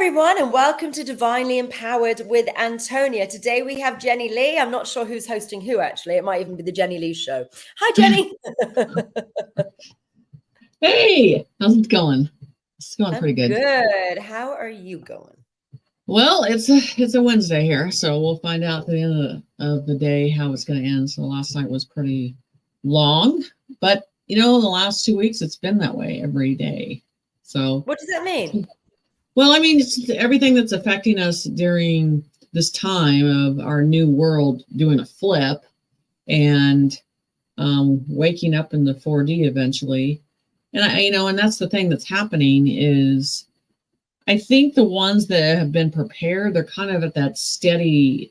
everyone, and welcome to Divinely Empowered with Antonia. Today we have Jenny Lee. I'm not sure who's hosting who, actually. It might even be the Jenny Lee show. Hi, Jenny. Hey, how's it going? It's going pretty good. Good. How are you going? Well, it's a Wednesday here, so we'll find out at the end of the day how it's going to end. So last night was pretty long, but the last 2 weeks it's been that way every day. So what does that mean? Well, I mean, it's everything that's affecting us during this time of our new world doing a flip and waking up in the 4D eventually. And and that's the thing that's happening is I think the ones that have been prepared, they're kind of at that steady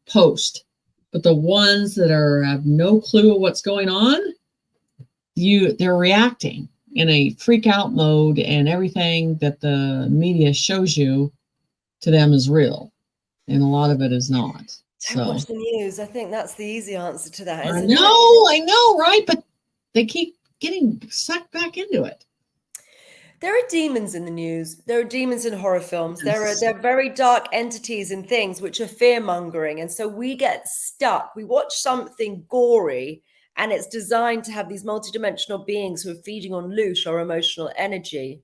post. But the ones that have no clue of what's going on, they're reacting in a freak out mode, and everything that the media shows you to them is real, and a lot of it is not. Don't watch the news. I think that's the easy answer to that, isn't it? I know, right? But they keep getting sucked back into it. There are demons in the news. There are demons in horror films. Yes. There are very dark entities and things which are fear-mongering. And so we get stuck. We watch something gory, and it's designed to have these multidimensional beings who are feeding on loosh or emotional energy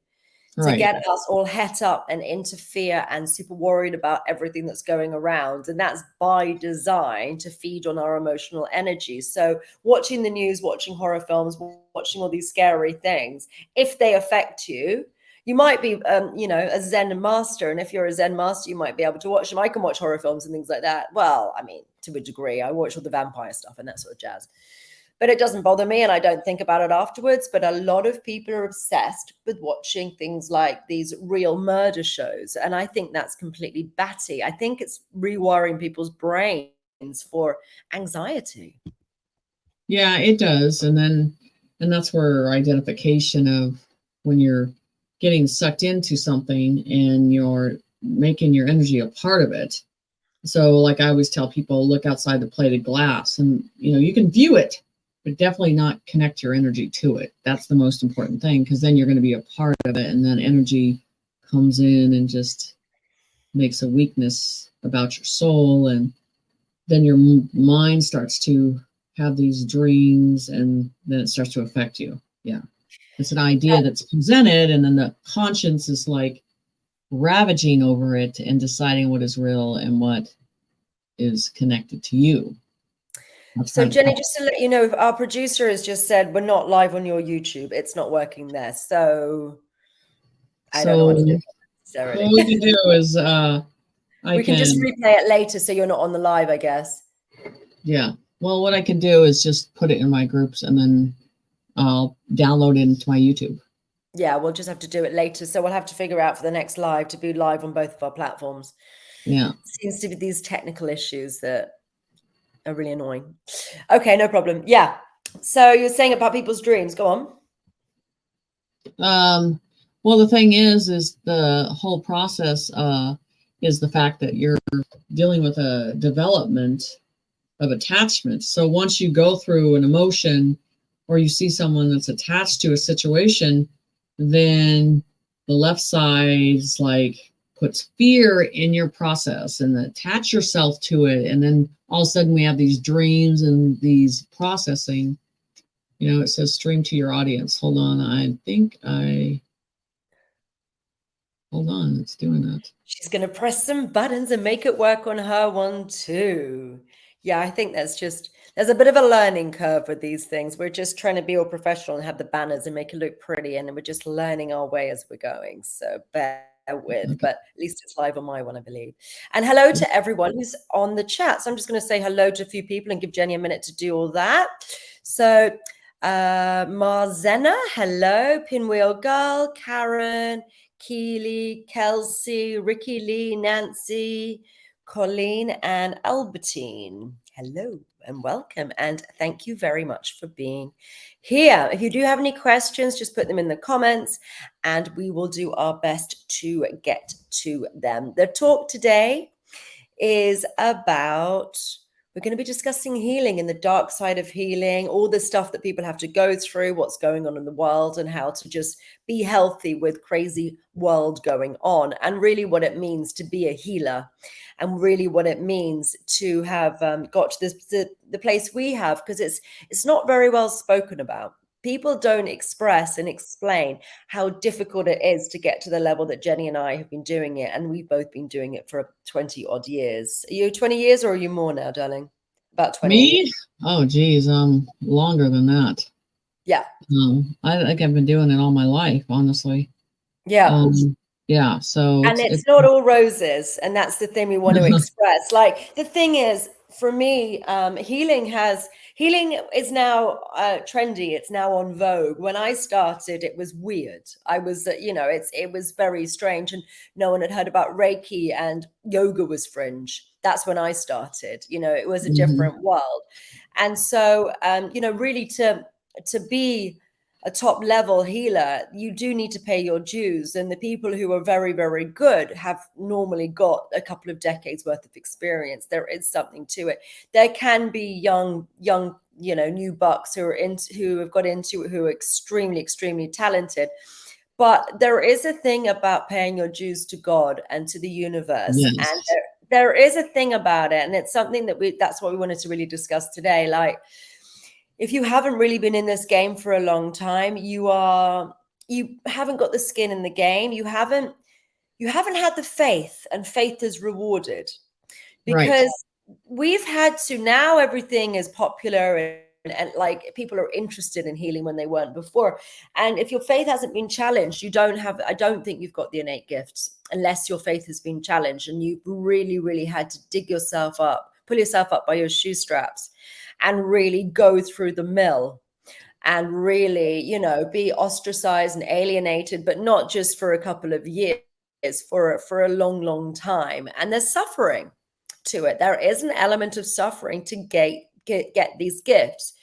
to get us all het up and into fear and super worried about everything that's going around. And that's by design to feed on our emotional energy. So watching the news, watching horror films, watching all these scary things, if they affect you, you might be, a Zen master. And if you're a Zen master, you might be able to watch them. I can watch horror films and things like that. Well, I mean, to a degree, I watch all the vampire stuff and that sort of jazz. But it doesn't bother me, and I don't think about it afterwards. But a lot of people are obsessed with watching things like these real murder shows. And I think that's completely batty. I think it's rewiring people's brains for anxiety. Yeah, it does. And that's where identification of when you're getting sucked into something and you're making your energy a part of it. So like I always tell people, look outside the plated glass and, you can view it, but definitely not connect your energy to it. That's the most important thing, because then you're going to be a part of it, and then energy comes in and just makes a weakness about your soul, and then your mind starts to have these dreams, and then it starts to affect you. Yeah. It's an idea that's presented, and then the conscience is like ravaging over it and deciding what is real and what is connected to you. So Jenny, just to let you know, our producer has just said we're not live on your YouTube. It's not working there. So I don't know what to do necessarily. What we can do is we can just replay it later so you're not on the live, I guess. Yeah. Well, what I can do is just put it in my groups and then I'll download it into my YouTube. Yeah, we'll just have to do it later. So we'll have to figure out for the next live to be live on both of our platforms. Yeah. Seems to be these technical issues that are really annoying. Okay, no problem. Yeah. So you're saying about people's dreams. Go on. Well, the thing is the whole process is the fact that you're dealing with a development of attachment. So once you go through an emotion or you see someone that's attached to a situation, then the left side's like puts fear in your process and attach yourself to it. And then all of a sudden we have these dreams and these processing. It says stream to your audience. Hold on. Hold on. It's doing that. She's going to press some buttons and make it work on her one too. Yeah, I think there's a bit of a learning curve with these things. We're just trying to be all professional and have the banners and make it look pretty. And we're just learning our way as we're going. So bear with, but at least it's live on my one, I believe. And hello to everyone who's on the chat. So I'm just going to say hello to a few people and give Jenny a minute to do all that. So Marzena, hello. Pinwheel Girl, Karen, Keely, Kelsey, Ricky Lee, Nancy, Colleen, and Albertine. Hello and welcome, and thank you very much for being here. If you do have any questions, just put them in the comments and we will do our best to get to them. The talk today is about We're going to be discussing healing and the dark side of healing, all the stuff that people have to go through, what's going on in the world, and how to just be healthy with crazy world going on, and really what it means to be a healer, and really what it means to have got to this the place we have, because it's not very well spoken about. People don't express and explain how difficult it is to get to the level that Jenny and I have been doing it. And we've both been doing it for 20 odd years. Are you 20 years or are you more now, darling? About 20 Me? years. Oh, geez, longer than that. Yeah. I think I've been doing it all my life, honestly. Yeah. Yeah, so And it's not all roses. And that's the thing we want to express. Like, the thing is, for me, healing is now trendy. It's now on vogue. When I started, it was weird. I was, it was very strange, and no one had heard about Reiki, and yoga was fringe. That's when I started. It was a different world. And so, really to be a top level healer, you do need to pay your dues. And the people who are very, very good have normally got a couple of decades worth of experience. There is something to it. There can be young, new bucks who have got into it, who are extremely, extremely talented. But there is a thing about paying your dues to God and to the universe. yes. And there is a thing about it. And it's something that's what we wanted to really discuss today. Like, if you haven't really been in this game for a long time, you haven't got the skin in the game. You haven't had the faith, and faith is rewarded, because we've had to, now everything is popular, and like, people are interested in healing when they weren't before. And if your faith hasn't been challenged, I don't think you've got the innate gifts, unless your faith has been challenged and you've really, really had to dig yourself up, pull yourself up by your shoestraps, and really go through the mill, and really, be ostracized and alienated, but not just for a couple of years, for a long, long time. And there's suffering to it. There is an element of suffering to get these gifts.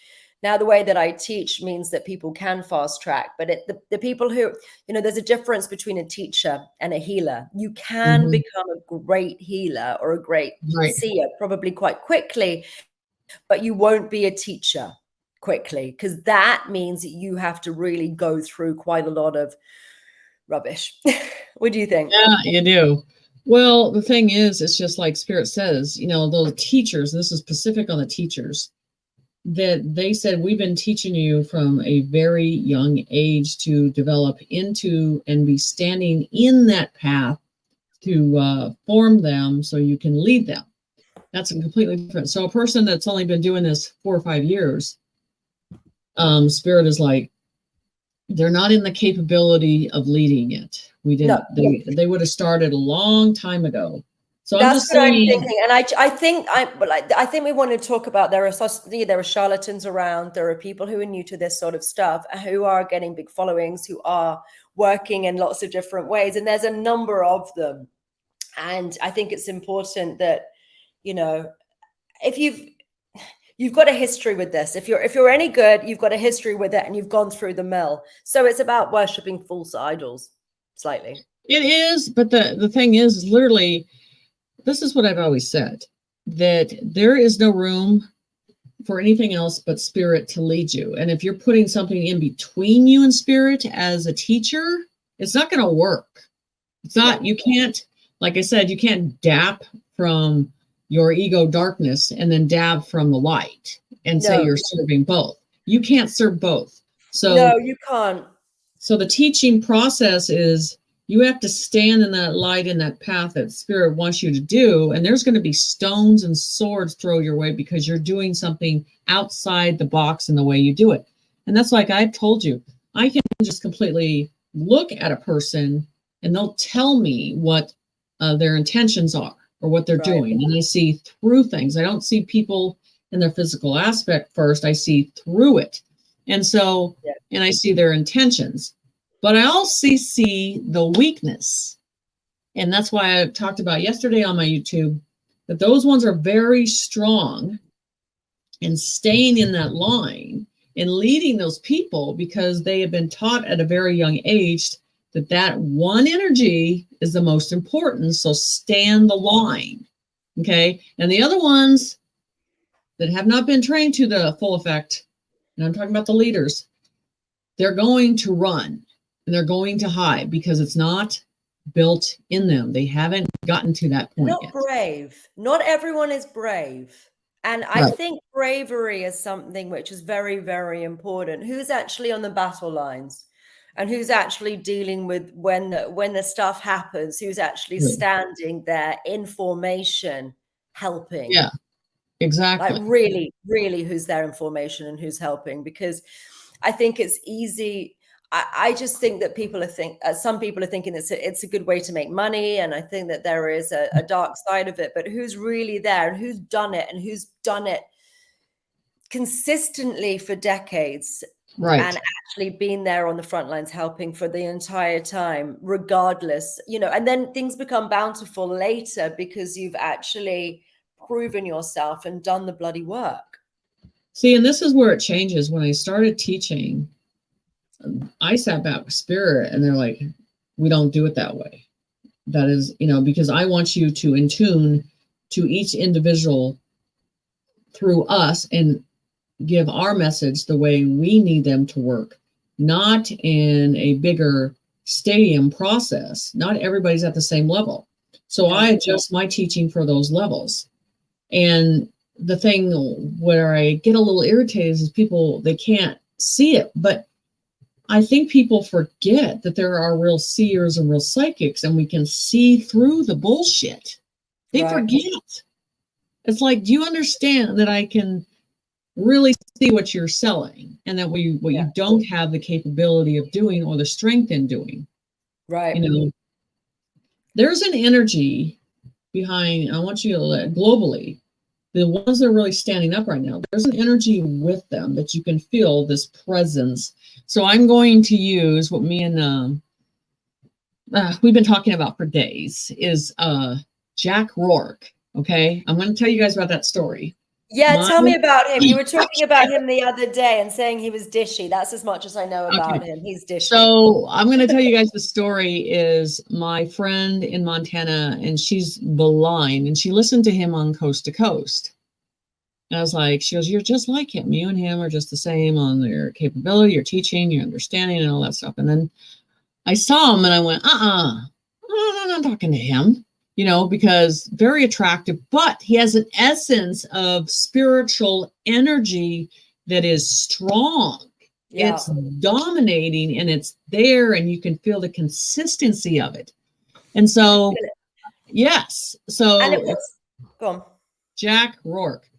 Now, the way that I teach means that people can fast track, but the people who, there's a difference between a teacher and a healer. You can become a great healer or a great seer probably quite quickly, but you won't be a teacher quickly, because that means that you have to really go through quite a lot of rubbish. What do you think? Yeah, you do. Well, the thing is, it's just like Spirit says, those teachers, this is specific on the teachers, that they said, we've been teaching you from a very young age to develop into and be standing in that path to form them so you can lead them. That's completely different. So a person that's only been doing this 4 or 5 years, Spirit is like, they're not in the capability of leading it. We didn't. No. They would have started a long time ago. So that's what I'm thinking. And I think we want to talk about, there are charlatans around. There are people who are new to this sort of stuff, who are getting big followings, who are working in lots of different ways, and there's a number of them. And I think it's important that, if you've got a history with this, if you're any good, you've got a history with it, and you've gone through the mill. So it's about worshiping false idols slightly. It is, but the thing is, literally, this is what I've always said, that there is no room for anything else but Spirit to lead you. And if you're putting something in between you and Spirit as a teacher, it's not going to work. It's not, you can't, like I said, you can't dap from your ego darkness and then dab from the light and say you're serving both. You can't serve both. So no, you can't. So the teaching process is, you have to stand in that light, in that path that Spirit wants you to do. And there's going to be stones and swords thrown your way because you're doing something outside the box in the way you do it. And that's like I've told you, I can just completely look at a person and they'll tell me what their intentions are or what they're doing. And I see through things. I don't see people in their physical aspect first. I see through it. And so, and I see their intentions. But I also see the weakness. And that's why I talked about yesterday on my YouTube, that those ones are very strong and staying in that line and leading those people because they have been taught at a very young age that one energy is the most important. So stand the line. Okay. And the other ones, that have not been trained to the full effect, and I'm talking about the leaders, they're going to run and they're going to hide because it's not built in them. They haven't gotten to that point Not yet. brave. Not everyone is brave. And I Right. think bravery is something which is very, very important. Who's actually on the battle lines? And who's actually dealing with when the stuff happens? Who's actually Right. standing there in formation, helping? Yeah, Like exactly. really, really, who's there in formation and who's helping? Because I think it's easy. I just think that some people are thinking it's a good way to make money, and I think that there is a dark side of it. But who's really there, and who's done it consistently for decades, Right. and actually been there on the front lines helping for the entire time, regardless, and then things become bountiful later because you've actually proven yourself and done the bloody work. See, and this is where it changes. When I started teaching, I sat back with Spirit and they're like, we don't do it that way. That is, because I want you to attune to each individual through us and give our message the way we need them to work, not in a bigger stadium process. Not everybody's at the same level. So I adjust my teaching for those levels. And the thing where I get a little irritated is people, they can't see it. But I think people forget that there are real seers and real psychics, and we can see through the bullshit. They forget. It's like, do you understand that I can really see what you're selling, and that what you don't have the capability of doing or the strength in doing? Right. There's an energy behind, I want you to globally, the ones that are really standing up right now, there's an energy with them that you can feel this presence. So I'm going to use what me and we've been talking about for days is Jack Rourke. Okay, I'm going to tell you guys about that story. Yeah, tell me about him. You were talking about him the other day and saying he was dishy. That's as much as I know about him. He's dishy. So I'm going to tell you guys the story is my friend in Montana, and she's blind, and she listened to him on Coast to Coast. And I was like, she goes, you're just like him. You and him are just the same on your capability, your teaching, your understanding, and all that stuff. And then I saw him and I went, I'm not talking to him, because very attractive, but he has an essence of spiritual energy that is strong. Yeah. It's dominating and it's there, and you can feel the consistency of it. And so, yes. So and it was, go on. Jack Rourke,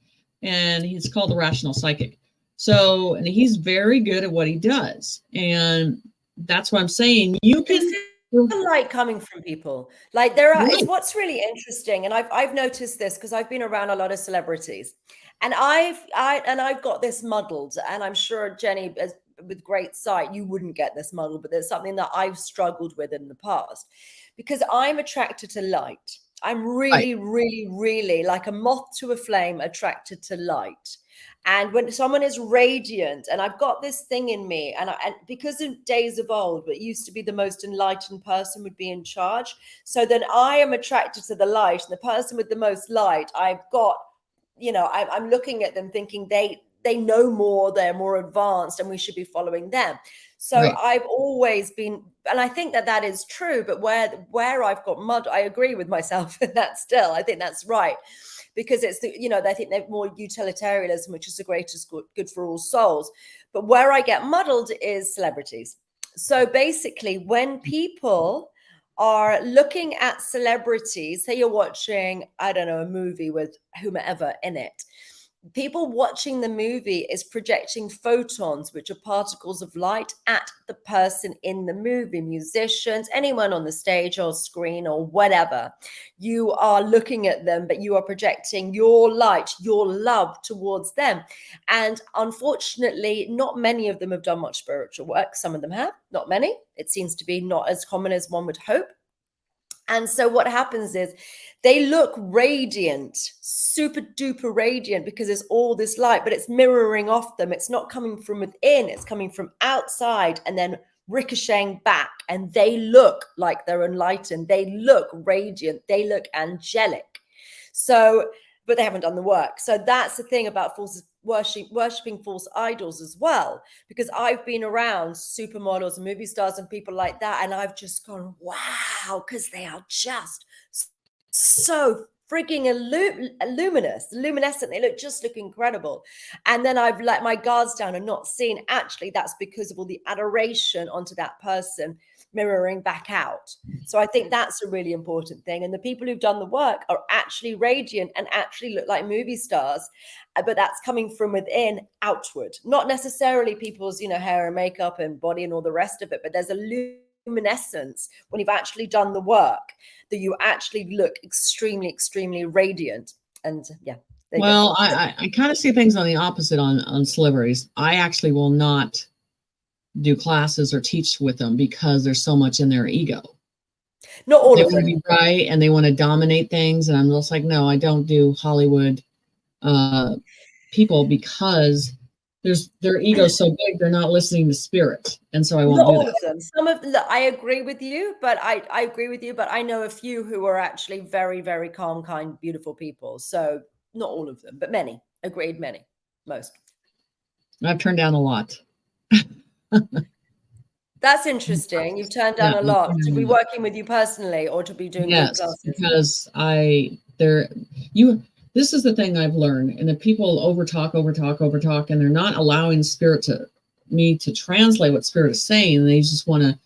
and he's called the Rational Psychic. So, and he's very good at what he does. And that's what I'm saying. You can feel light coming from people. Like it's what's really interesting. And I've noticed this because I've been around a lot of celebrities, and I've got this muddled, and I'm sure Jenny, with great sight, you wouldn't get this muddled, but there's something that I've struggled with in the past because I'm attracted to light. I'm really, really, really like a moth to a flame, attracted to light. And when someone is radiant, and I've got this thing in me, and because in days of old, it used to be the most enlightened person would be in charge. So then I am attracted to the light, and the person with the most light, I've got, I'm looking at them thinking they know more, they're more advanced, and we should be following them. So I've always been, and I think that is true, but where I've got mud, I agree with myself in that still. I think that's right. Because it's I think they're more utilitarianism, which is the greatest good for all souls. But where I get muddled is celebrities. So basically, when people are looking at celebrities, say you're watching, I don't know, a movie with whomever in it, people watching the movie is projecting photons, which are particles of light, at the person in the movie, musicians, anyone on the stage or screen or whatever. You are looking at them, but you are projecting your light, your love towards them. And unfortunately, not many of them have done much spiritual work. Some of them have, not many. It seems to be not as common as one would hope. And so what happens is they look radiant, super duper radiant, because there's all this light, but it's mirroring off them. It's not coming from within, it's coming from outside and then ricocheting back. And they look like they're enlightened. They look radiant. They look angelic. So but they haven't done the work. So that's the thing about worshipping false idols as well, because I've been around supermodels and movie stars and people like that, and I've just gone, wow, because they are just so freaking luminescent. They look incredible. And then I've let my guards down and not seen, actually, that's because of all the adoration onto that person mirroring back out. So I think that's a really important thing. And the people who've done the work are actually radiant and actually look like movie stars, but that's coming from within outward, not necessarily people's, hair and makeup and body and all the rest of it, but there's a luminescence when you've actually done the work that you actually look extremely, extremely radiant. And yeah. Well, I kind of see things on the opposite on celebrities. I actually will not do classes or teach with them because there's so much in their ego. Not all they of them. want to be right and they want to dominate things, and I'm just like, no, I don't do Hollywood people because their ego's so big they're not listening to spirit, and so I won't do that. Not all of them. Some of them, I agree with you, but I agree with you, but I know a few who are actually very, very calm, kind, beautiful people. So not all of them, but many. Agreed, many, most. I've turned down a lot. That's interesting. You've turned down a lot to be working with you personally or to be doing group classes. Because this is the thing I've learned, and the people overtalk, and they're not allowing spirit to translate what spirit is saying, and they just want to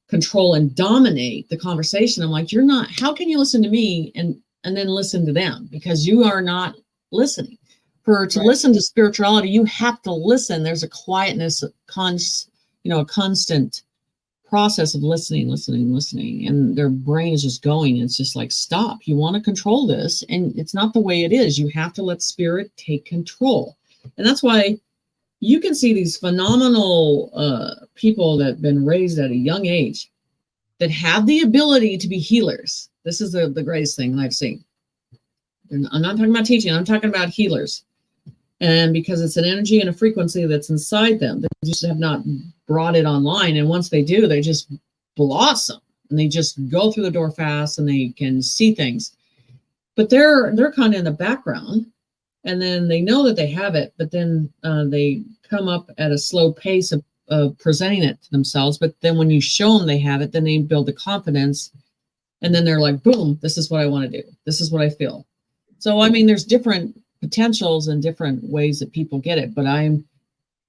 control and dominate the conversation. I'm like, you're not, how can you listen to me and then listen to them? Because you are not listening. To listen to spirituality, you have to listen. There's a quietness, a constant process of listening, and their brain is just going. It's just like, stop. You want to control this, and it's not the way it is. You have to let spirit take control. And that's why you can see these phenomenal people that have been raised at a young age that have the ability to be healers. This is the greatest thing that I've seen. I'm not talking about teaching. I'm talking about healers. And because it's an energy and a frequency that's inside them, they just have not brought it online. And once they do, they just blossom and they just go through the door fast and they can see things. But they're kind of in the background, and then they know that they have it, but then they come up at a slow pace of presenting it to themselves. But then when you show them they have it, then they build the confidence, and then they're like, boom, this is what I want to do. This is what I feel. So, I mean, there's different potentials and different ways that people get it, but I'm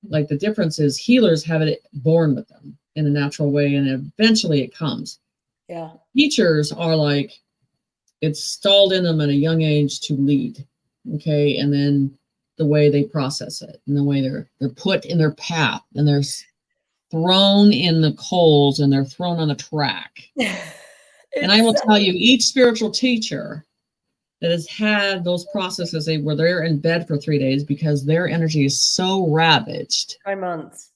like, the difference is healers have it born with them in a natural way, and eventually it comes. Yeah. Teachers are like, it's stalled in them at a young age to lead. Okay. And then the way they process it and the way they're put in their path, and they're thrown in the coals and they're thrown on the track. And I will tell you, each spiritual teacher that has had those processes where they're in bed for 3 days because their energy is so ravaged. 3 months.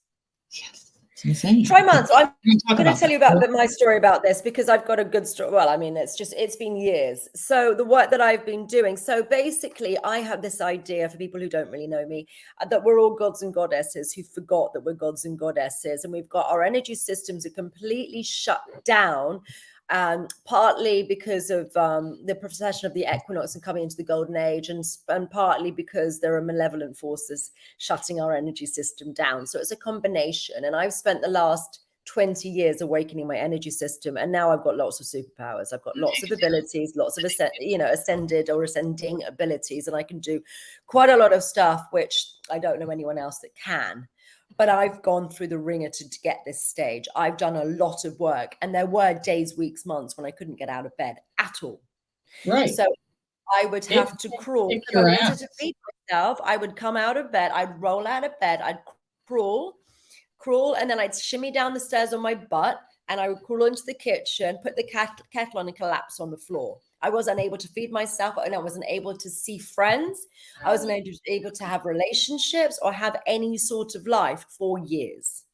Yes, it's insane. 3 months. I'm going to tell you about my story about this because I've got a good story. Well, I mean, it's been years. So the work that I've been doing. So basically, I have this idea, for people who don't really know me, that we're all gods and goddesses who forgot that we're gods and goddesses, and we've got our energy systems are completely shut down. Partly because of the precession of the equinox and coming into the golden age, and partly because there are malevolent forces shutting our energy system down. So it's a combination. And I've spent the last 20 years awakening my energy system, and now I've got lots of superpowers. I've got lots of abilities, lots of ascended or ascending abilities, and I can do quite a lot of stuff which I don't know anyone else that can. But I've gone through the ringer to get this stage. I've done a lot of work, and there were days, weeks, months when I couldn't get out of bed at all. Right. So I would have to crawl. If I wanted to feed myself, I would come out of bed. I'd roll out of bed. I'd crawl, and then I'd shimmy down the stairs on my butt, and I would crawl into the kitchen, put the kettle on, and collapse on the floor. I wasn't able to feed myself, and I wasn't able to see friends. I wasn't able to have relationships or have any sort of life for years.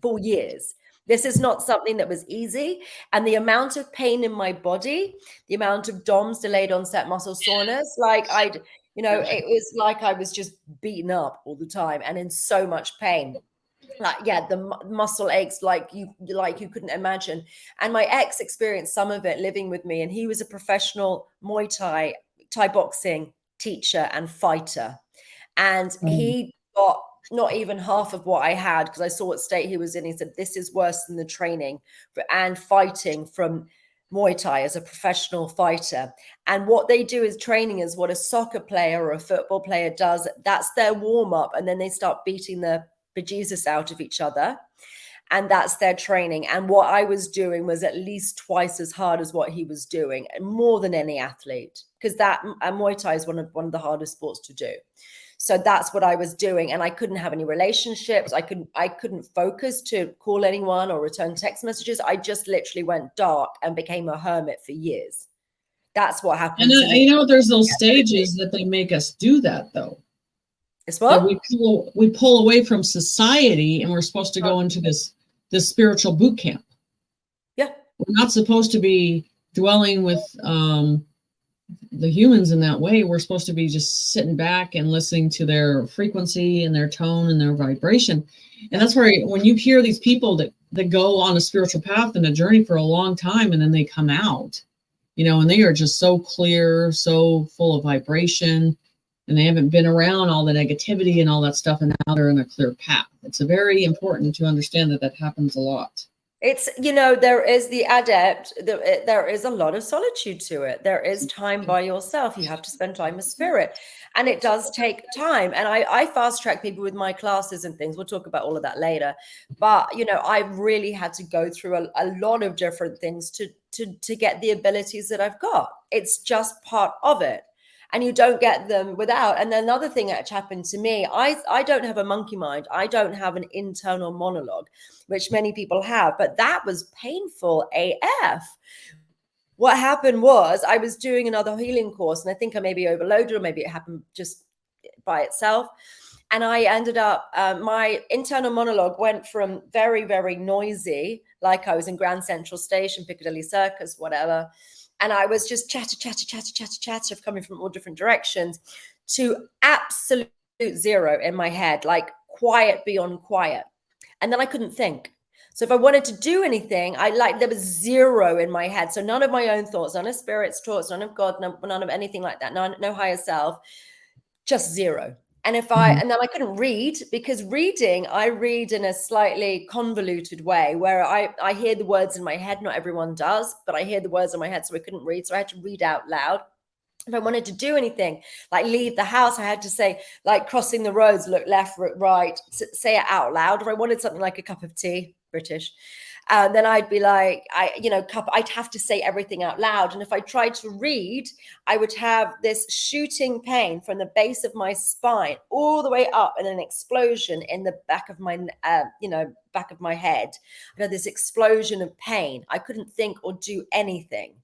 For years. This is not something that was easy. And the amount of pain in my body, the amount of DOMS, delayed onset muscle soreness, it was like I was just beaten up all the time and in so much pain. The muscle aches like you couldn't imagine. And my ex experienced some of it living with me, and he was a professional Muay Thai boxing teacher and fighter. And he got not even half of what I had, because I saw what state he was in. He said, this is worse than the training and fighting from Muay Thai as a professional fighter. And what they do is training is what a soccer player or a football player does. That's their warm up. And then they start beating the bejesus out of each other. And that's their training. And what I was doing was at least twice as hard as what he was doing, and more than any athlete, because that Muay Thai is one of the hardest sports to do. So that's what I was doing. And I couldn't have any relationships. I couldn't focus to call anyone or return text messages. I just literally went dark and became a hermit for years. That's what happened And to me. there's those stages that they make us do that, though. It's what? That we pull away from society, and we're supposed to go into this spiritual boot camp. Yeah. We're not supposed to be dwelling with the humans in that way. We're supposed to be just sitting back and listening to their frequency and their tone and their vibration. And that's where, when you hear these people that go on a spiritual path and a journey for a long time, and then they come out, and they are just so clear, so full of vibration, and they haven't been around all the negativity and all that stuff, and now they're in a clear path. It's very important to understand that happens a lot. It's, there is the adept, there is a lot of solitude to it. There is time by yourself. You have to spend time with spirit, and it does take time. And I fast track people with my classes and things. We'll talk about all of that later. But, I really had to go through a lot of different things to get the abilities that I've got. It's just part of it. And you don't get them without. And another thing that happened to me, I don't have a monkey mind. I don't have an internal monologue, which many people have, but that was painful AF. What happened was I was doing another healing course, and I think I maybe overloaded, or maybe it happened just by itself. And I ended up, my internal monologue went from very, very noisy, like I was in Grand Central Station, Piccadilly Circus, whatever. And I was just chatter, coming from all different directions, to absolute zero in my head, like quiet beyond quiet. And then I couldn't think. So if I wanted to do anything, there was zero in my head. So none of my own thoughts, none of spirit's thoughts, none of God, none of anything like that, no higher self, just zero. And and then I couldn't read, because I read in a slightly convoluted way, where I hear the words in my head. Not everyone does, but I hear the words in my head. So I couldn't read. So I had to read out loud. If I wanted to do anything, like leave the house, I had to say, like crossing the roads, look left, look right, say it out loud. If I wanted something like a cup of tea, British, then I'd be like, I'd have to say everything out loud. And if I tried to read, I would have this shooting pain from the base of my spine all the way up, and an explosion in the back of my, back of my head. I had this explosion of pain. I couldn't think or do anything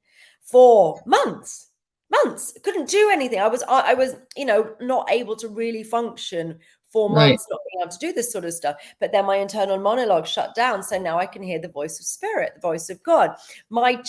for months. I couldn't do anything. I was, not able to really function for months, not being able to do this sort of stuff. But then my internal monologue shut down. So now I can hear the voice of spirit, the voice of God. My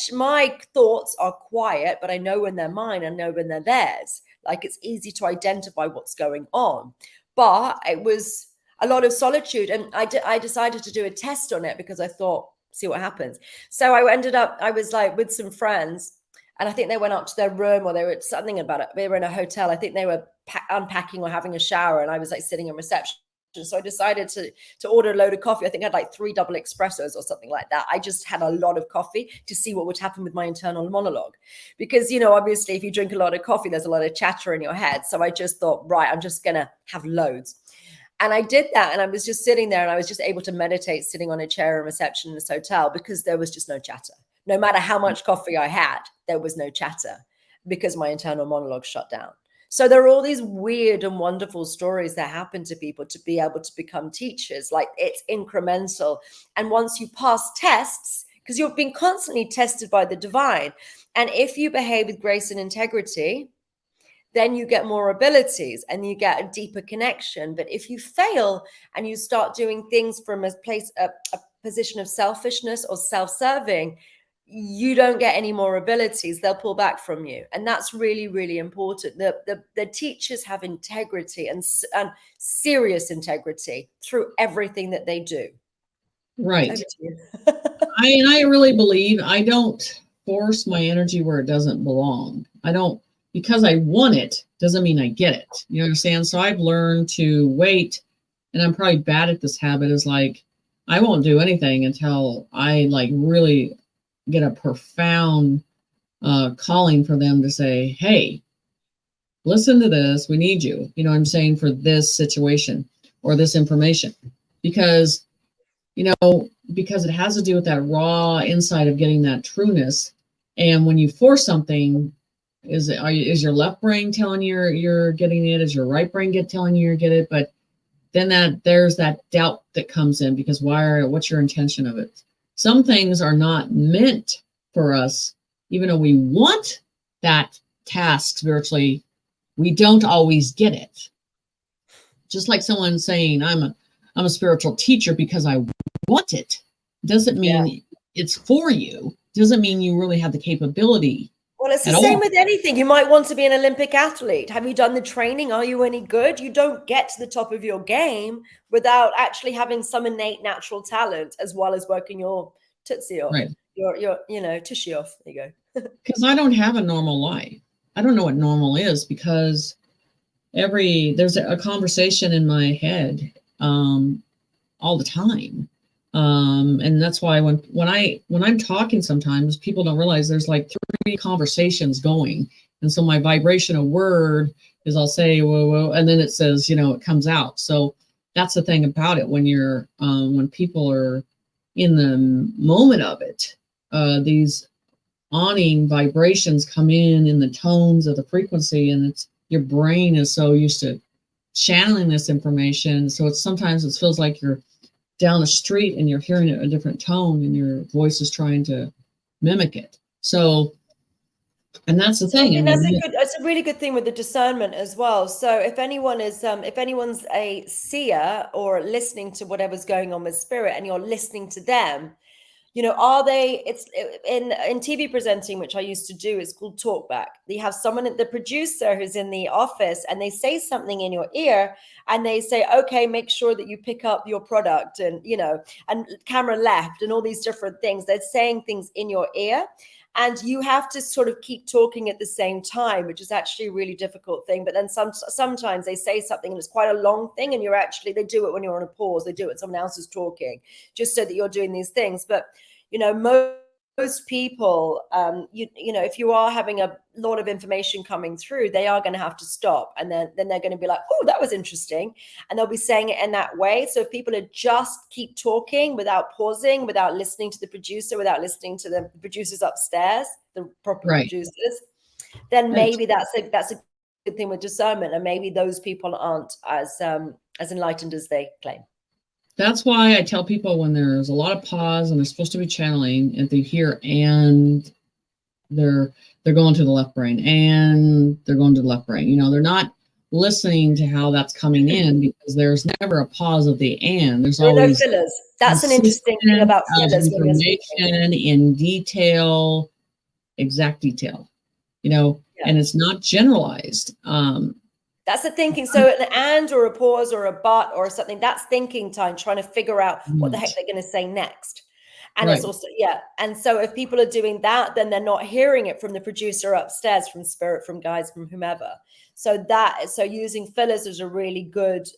thoughts are quiet, but I know when they're mine. I know when they're theirs. Like, it's easy to identify what's going on. But it was a lot of solitude. And I decided to do a test on it, because I thought, see what happens. So I was like with some friends, and I think they went up to their room, or they were something about it. They were in a hotel. I think they were unpacking or having a shower, and I was like sitting in reception. So I decided to order a load of coffee. I think I had like 3 double espressos or something like that. I just had a lot of coffee to see what would happen with my internal monologue, because, obviously if you drink a lot of coffee, there's a lot of chatter in your head. So I just thought, right, I'm just going to have loads. And I did that, and I was just sitting there, and I was just able to meditate sitting on a chair in reception in this hotel, because there was just no chatter. No matter how much coffee I had, there was no chatter, because my internal monologue shut down. So there are all these weird and wonderful stories that happen to people to be able to become teachers. Like, it's incremental. And once you pass tests, because you're being constantly tested by the divine, and if you behave with grace and integrity, then you get more abilities and you get a deeper connection. But if you fail and you start doing things from a position of selfishness or self-serving, you don't get any more abilities. They'll pull back from you. And that's really, really important. The teachers have integrity and serious integrity through everything that they do. Right. I really believe I don't force my energy where it doesn't belong. I don't because I want it doesn't mean I get it. You understand? So I've learned to wait, and I'm probably bad at this habit, is like I won't do anything until I like really get a profound calling for them to say, hey, listen to this. We need you. You know what I'm saying? For this situation or this information. Because, because it has to do with that raw insight of getting that trueness. And when you force something, is your left brain telling you you're getting it? Is your right brain telling you you're getting it? But then there's that doubt that comes in, because what's your intention of it? Some things are not meant for us, even though we want that task spiritually, we don't always get it. Just like someone saying, I'm a spiritual teacher because I want it, doesn't mean it's for you. Doesn't mean you really have the capability. Well, it's the same with anything. You might want to be an Olympic athlete. Have you done the training? Are you any good? You don't get to the top of your game without actually having some innate natural talent, as well as working your tootsie off, right. your tushy off. There you go. Because I don't have a normal life. I don't know what normal is, because there's a conversation in my head all the time. And that's why when I'm talking, sometimes people don't realize there's like 3 conversations going. And so my vibration of word is, I'll say, whoa, whoa, and then it says, it comes out. So that's the thing about it. When people are in the moment of it, these awning vibrations come in the tones of the frequency, and your brain is so used to channeling this information. So sometimes it feels like you're down the street and you're hearing it a different tone, and your voice is trying to mimic it. So, and that's the thing. And that's a really good thing with the discernment as well. So if anyone's a seer or listening to whatever's going on with spirit, and you're listening to them, it's in TV presenting, which I used to do, it's called talkback. You have the producer who's in the office, and they say something in your ear, and they say, okay, make sure that you pick up your product, and and camera left, and all these different things. They're saying things in your ear, and you have to sort of keep talking at the same time, which is actually a really difficult thing. But then sometimes they say something and it's quite a long thing, and they do it when you're on a pause. They do it when someone else is talking, just so that you're doing these things. But most people, if you are having a lot of information coming through, they are going to have to stop, and then they're going to be like, oh, that was interesting, and they'll be saying it in that way. So if people just keep talking without pausing, without listening to the producer, without listening to the producers upstairs, the proper producers, then maybe that's a good thing with discernment, and maybe those people aren't as enlightened as they claim. That's why I tell people, when there's a lot of pause and they're supposed to be channeling, if they hear and they're going to the left brain, and they're going to the left brain, they're not listening to how that's coming in, because there's never a pause of the and. There's always no fillers. That's an interesting thing about fillers. Information in detail, exact detail, and it's not generalized. That's the thinking. So an and or a pause or a but or something, that's thinking time, trying to figure out what the heck they're going to say next. And it's also, and so if people are doing that, then they're not hearing it from the producer upstairs, from spirit, from guides, from whomever. So using fillers is a really good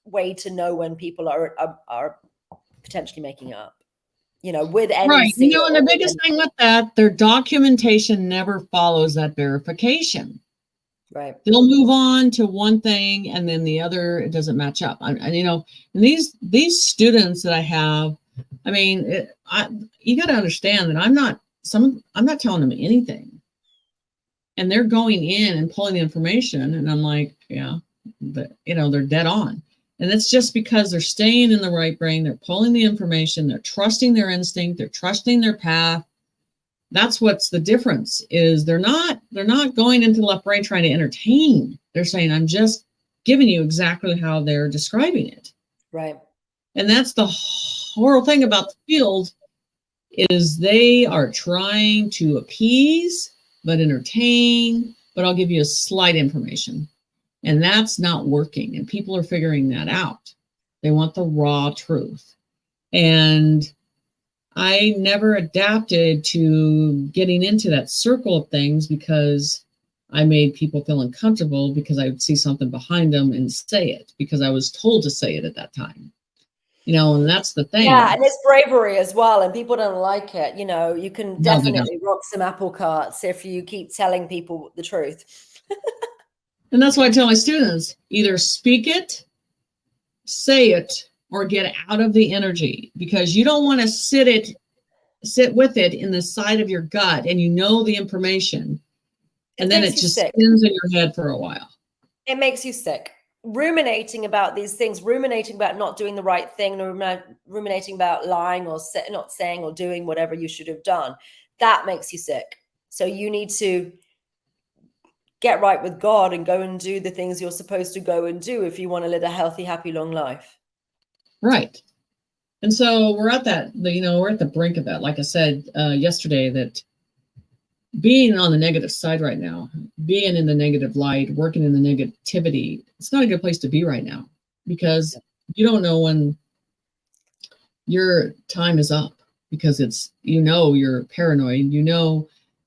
way to know when people are potentially making up, with any right. And the biggest thing with that, their documentation never follows that verification. Right. They'll move on to one thing, and then the other, it doesn't match up. And and these students that I have, you got to understand that I'm not telling them anything, and they're going in and pulling the information, and I'm like, they're dead on. And it's just because they're staying in the right brain, they're pulling the information, they're trusting their instinct, they're trusting their path. That's what's the difference, is they're not going into the left brain trying to entertain. They're saying, I'm just giving you exactly how they're describing it. Right. And that's the horrible thing about the field, is they are trying to appease, but entertain, but I'll give you a slight information. And that's not working. And people are figuring that out. They want the raw truth. And I never adapted to getting into that circle of things, because I made people feel uncomfortable because I would see something behind them and say it because I was told to say it at that time. And that's the Yeah, thing. and it's bravery as well, and people don't like it. You can No, they don't. definitely rock some apple carts if you keep telling people the truth. And that's why I tell my students, either speak it, say it, or get out of the energy, because you don't want to sit with it in the side of your gut, and the information, and It then makes it you just sick. spins in your head for a while. It makes you sick. Ruminating about these things, ruminating about not doing the right thing, ruminating about lying or not saying or doing whatever you should have done, that makes you sick. So you need to get right with God and go and do the things you're supposed to go and do if you want to live a healthy, happy, long life. Right. And so we're at the brink of that. Like I said yesterday, that being on the negative side right now, being in the negative light, working in the negativity, it's not a good place to be right now, because you don't know when your time is up, because you're paranoid,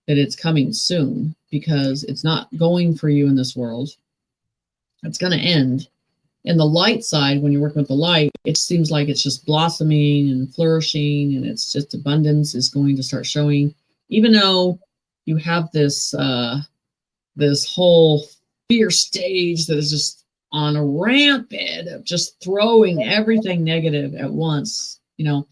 that it's coming soon, because it's not going for you in this world. It's going to end. And the light side, when you're working with the light, it seems like it's just blossoming and flourishing, and it's just abundance is going to start showing, even though you have this whole fear stage that is just on a rampant of just throwing everything negative at once. You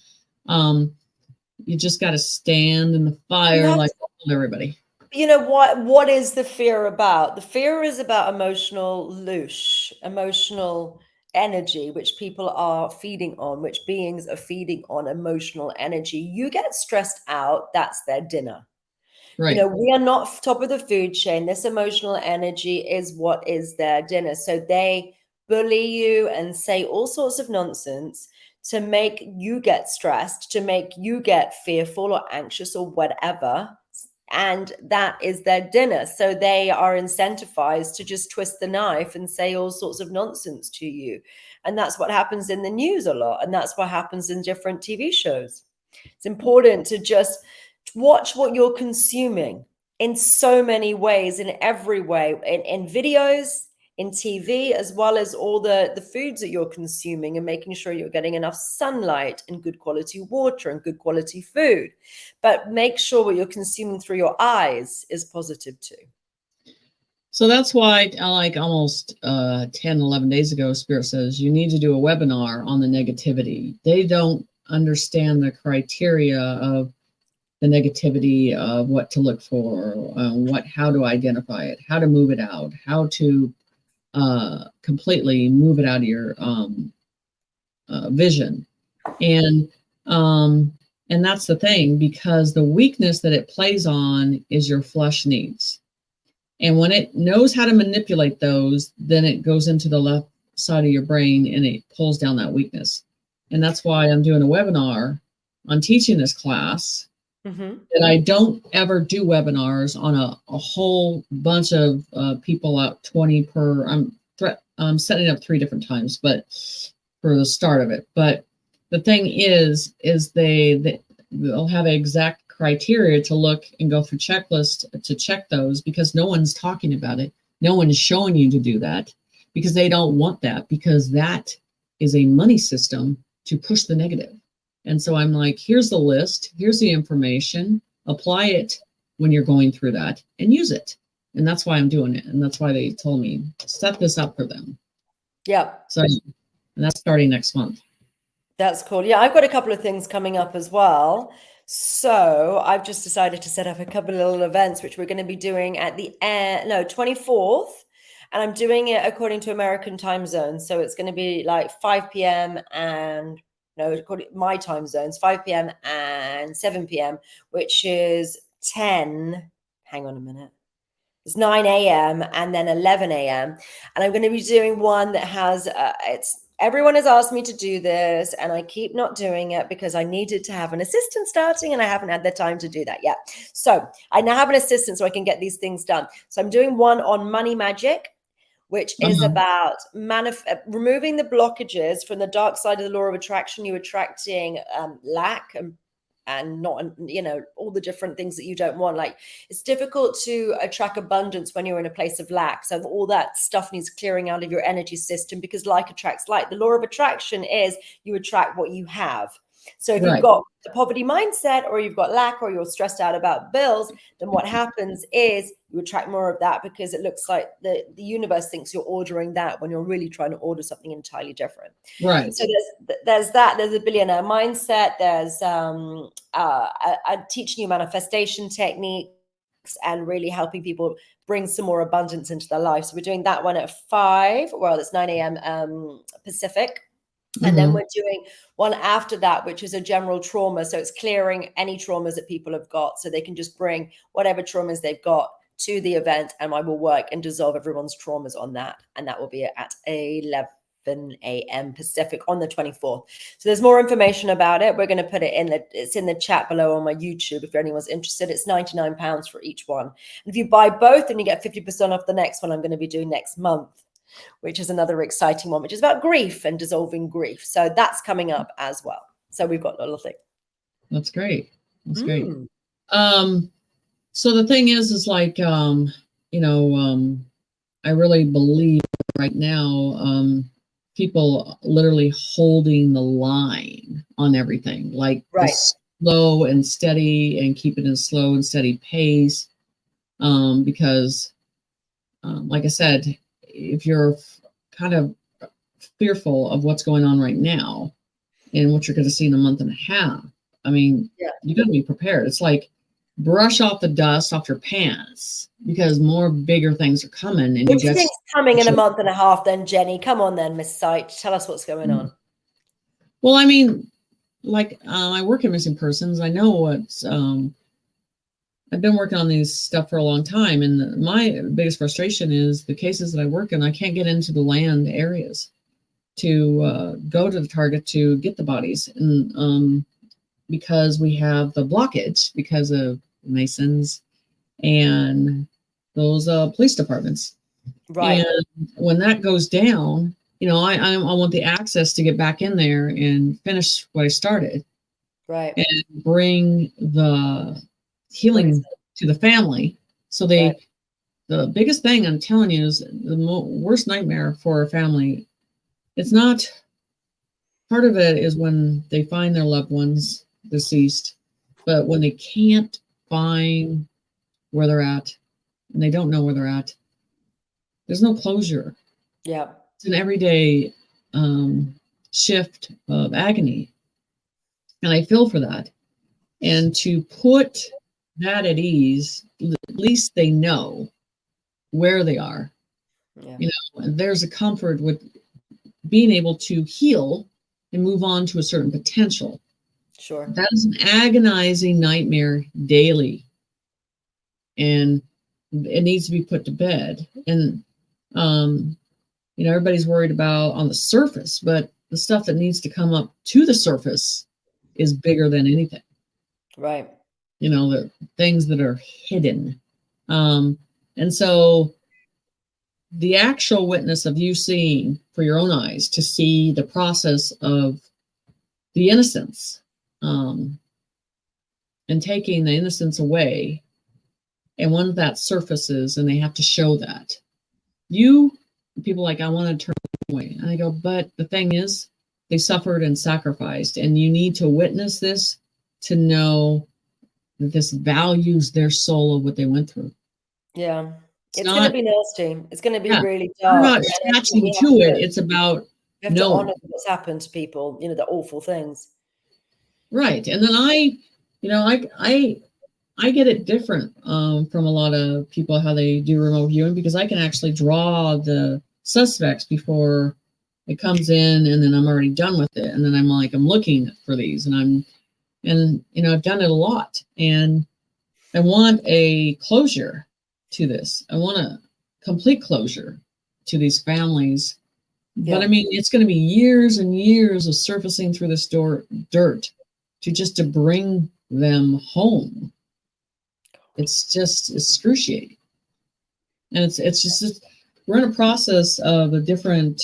just got to stand in the fire like everybody. What is the fear about? The fear is about emotional loosh, emotional energy, which people are feeding on, which beings are feeding on emotional energy. You get stressed out, that's their dinner. Right. We are not top of the food chain. This emotional energy is what is their dinner. So they bully you and say all sorts of nonsense to make you get stressed, to make you get fearful or anxious or whatever. And that is their dinner. So they are incentivized to just twist the knife and say all sorts of nonsense to you. And that's what happens in the news a lot. And that's what happens in different TV shows. It's important to just watch what you're consuming in so many ways, in every way, in videos, in TV, as well as all the foods that you're consuming, and making sure you're getting enough sunlight and good quality water and good quality food. But make sure what you're consuming through your eyes is positive too. So that's why, like almost 10, 11 days ago, Spirit says you need to do a webinar on the negativity. They don't understand the criteria of the negativity, of what to look for, how to identify it, how to move it out, how to completely move it out of your vision. And that's the thing, because the weakness that it plays on is your flesh needs. And when it knows how to manipulate those, then it goes into the left side of your brain and it pulls down that weakness. And that's why I'm doing a webinar on teaching this class. That I don't ever do webinars on a whole bunch of people out 20 per. I'm setting up 3 different times, but for the start of it. But the thing is they'll have exact criteria to look and go through checklists to check those, because no one's talking about it. No one is showing you to do that, because they don't want that, because that is a money system to push the negative. And so I'm like, here's the list, here's the information, apply it when you're going through that and use it. And that's why I'm doing it. And that's why they told me, set this up for them. Yeah. So, and that's starting next month. That's cool. Yeah, I've got a couple of things coming up as well. So I've just decided to set up a couple of little events, which we're going to be doing at the 24th. And I'm doing it according to American time zone. So it's going to be like 5 p.m. and my time zones, 5 p.m. and 7 p.m., which is 10. Hang on a minute. It's 9 a.m. and then 11 a.m. And I'm going to be doing one that has, everyone has asked me to do this, and I keep not doing it because I needed to have an assistant starting, and I haven't had the time to do that yet. So I now have an assistant so I can get these things done. So I'm doing one on money magic, which is about removing the blockages from the dark side of the law of attraction. You're attracting lack and not, all the different things that you don't want. Like, it's difficult to attract abundance when you're in a place of lack. So all that stuff needs clearing out of your energy system, because like attracts like. The law of attraction is you attract what you have. So if you've got a poverty mindset, or you've got lack, or you're stressed out about bills, then what happens is you attract more of that, because it looks like the universe thinks you're ordering that when you're really trying to order something entirely different. Right. So there's that. There's a billionaire mindset. There's teaching you manifestation techniques and really helping people bring some more abundance into their life. So we're doing that one at 5. Well, it's 9 a.m. Pacific. And then we're doing one after that, which is a general trauma. So it's clearing any traumas that people have got, so they can just bring whatever traumas they've got to the event, and I will work and dissolve everyone's traumas on that. And that will be at 11 a.m. Pacific on the 24th. So there's more information about it. We're going to put it it's in the chat below on my YouTube if anyone's interested. It's £99 for each one. And if you buy both, then you get 50% off the next one I'm going to be doing next month, which is another exciting one, which is about grief and dissolving grief. So that's coming up as well. So we've got a little thing. That's great. That's great. So the thing is like, I really believe right now, people literally holding the line on everything, like slow and steady, and keep it in slow and steady pace. Because, like I said, if you're kind of fearful of what's going on right now and what you're going to see in a month and a half, I mean, you got to be prepared. It's like brush off the dust off your pants, because more bigger things are coming. And what do you think's coming in a month and a half then, Jenny? Come on then, Miss Sight. Tell us what's going on. Well, I mean, like, I work in missing persons. I know what's I've been working on these stuff for a long time, and my biggest frustration is the cases that I work in. I can't get into the land areas to go to the target to get the bodies, and because we have the blockage because of Masons and those police departments. Right. And when that goes down, I want the access to get back in there and finish what I started. Right. And bring the healing to the family. So the biggest thing I'm telling you is the worst nightmare for a family. It's not, part of it is when they find their loved ones deceased, but when they can't find where they're at and they don't know where they're at, there's no closure. Yeah. It's an everyday shift of agony. And I feel for that. And to put that at ease, at least they know where they are. Yeah. And there's a comfort with being able to heal and move on to a certain potential. Sure. That is an agonizing nightmare daily. And it needs to be put to bed. And, everybody's worried about on the surface, but the stuff that needs to come up to the surface is bigger than anything. Right. The things that are hidden. And so the actual witness of you seeing for your own eyes, to see the process of the innocence, and taking the innocence away. And when that surfaces, and they have to show that, people like, I want to turn away. And I go, but the thing is, they suffered and sacrificed, and you need to witness this to know that this values their soul of what they went through. Yeah. It's going to be nasty. It's going to be really dark. We're not attaching to it. It's about you have to honor what's happened to people, the awful things. Right. And then I get it different from a lot of people, how they do remote viewing, because I can actually draw the suspects before it comes in, and then I'm already done with it. And then I'm looking for these, and I've done it a lot, and I want a closure to this. I want a complete closure to these families. Yeah. But I mean, it's going to be years and years of surfacing through this dirt to bring them home. It's just excruciating. And it's just we're in a process of a different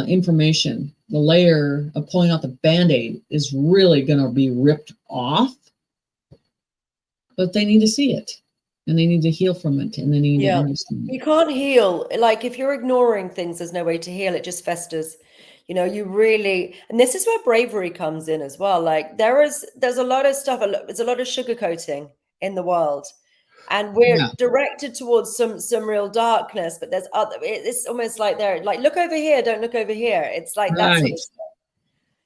information the layer of pulling out the Band-Aid is really going to be ripped off, but they need to see it and they need to heal from it and they need to understand it. You can't heal. Like if you're ignoring things, there's no way to heal. It just festers. You know, you really, and this is where bravery comes in as well. Like there's a lot of stuff, there's a lot of sugarcoating in the world. And we're directed towards some real darkness, but there's other, it's almost like they're like, look over here, don't look over here. It's like that sort of stuff.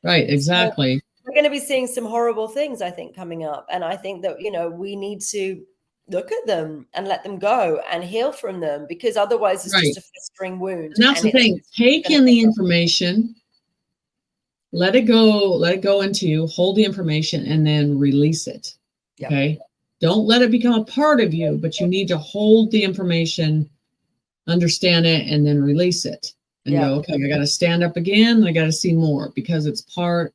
Right, exactly. So we're going to be seeing some horrible things, I think, coming up. And I think that, you know, we need to look at them and let them go and heal from them, because otherwise it's just a festering wound. And that's the thing. Take in the information, let it go into you, hold the information, and then release it. Okay. Don't let it become a part of you, but you need to hold the information, understand it, and then release it. And go, okay, I got to stand up again. I got to see more, because it's part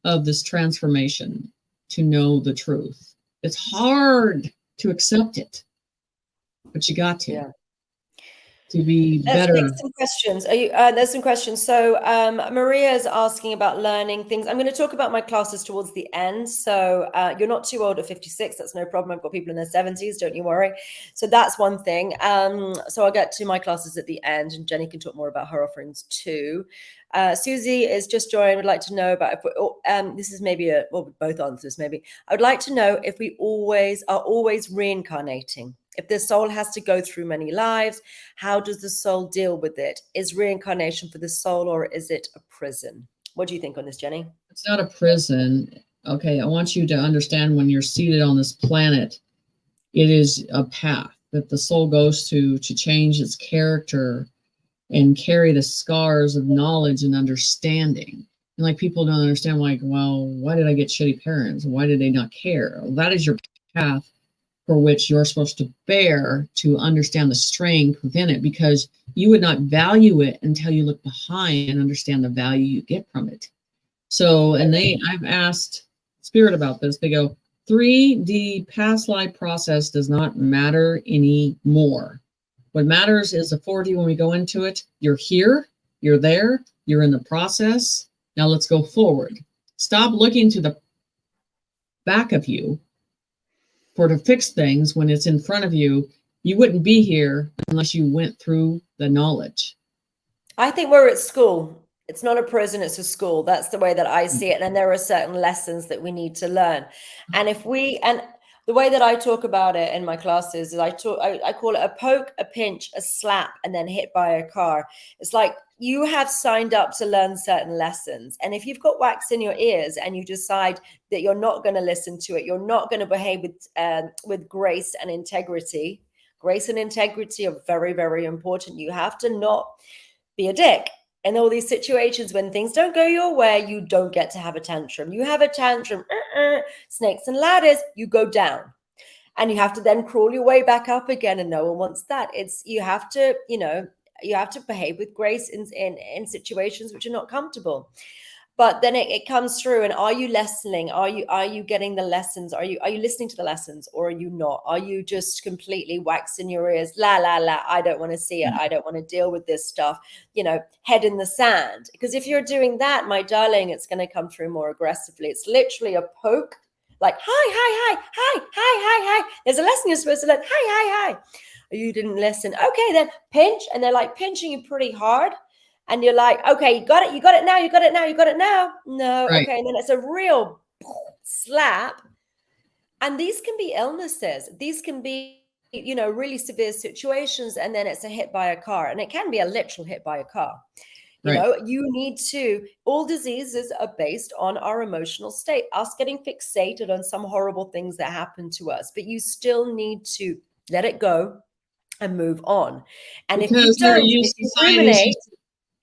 of this transformation to know the truth. It's hard to accept it, but you got to. To be better. Let's take some questions. There's some questions. So Maria is asking about learning things. I'm going to talk about my classes towards the end. So you're not too old at 56. That's no problem. I've got people in their 70s. Don't you worry. So that's one thing. So I'll get to my classes at the end, and Jenny can talk more about her offerings too. Susie is just joined. Would like to know about if this is maybe both answers. Maybe I would like to know if we are always reincarnating. If the soul has to go through many lives, how does the soul deal with it? Is reincarnation for the soul, or is it a prison? What do you think on this, Jenny? It's not a prison. Okay, I want you to understand, when you're seated on this planet, it is a path that the soul goes to change its character and carry the scars of knowledge and understanding. And like, people don't understand, like, well, why did I get shitty parents? Why did they not care? Well, that is your path for which you're supposed to bear, to understand the strength within it, because you would not value it until you look behind and understand the value you get from it. So, and I've asked Spirit about this. They go, 3D past life process does not matter anymore. What matters is the 4D. When we go into it, you're here, you're there, you're in the process. Now let's go forward. Stop looking to the back of you to fix things when it's in front of you. You wouldn't be here unless you went through the knowledge. I think we're at school. It's not a prison, it's a school. That's the way that I see it. And there are certain lessons that we need to learn. And the way that I talk about it in my classes is I call it a poke, a pinch, a slap, and then hit by a car. It's like you have signed up to learn certain lessons. And if you've got wax in your ears and you decide that you're not going to listen to it, you're not going to behave with grace and integrity. Grace and integrity are very, very important. You have to not be a dick. In all these situations, when things don't go your way, you don't get to have a tantrum. You have a tantrum, snakes and ladders, you go down. And you have to then crawl your way back up again, and no one wants that. You have to behave with grace in situations which are not comfortable. But then it comes through, and are you listening? Are you getting the lessons? Are you listening to the lessons, or are you not? Are you just completely waxing your ears? La, la, la, I don't want to see it. I don't want to deal with this stuff, head in the sand. Because if you're doing that, my darling, it's going to come through more aggressively. It's literally a poke, like, hi. There's a lesson you're supposed to learn. Hi. You didn't listen. Okay, then pinch. And they're like pinching you pretty hard. And you're like, okay, you got it now. No, right. Okay. And then it's a real slap. And these can be illnesses. These can be, really severe situations. And then it's a hit by a car. And it can be a literal hit by a car. You need to, all diseases are based on our emotional state, us getting fixated on some horrible things that happen to us. But you still need to let it go and move on. And because if you ruminate,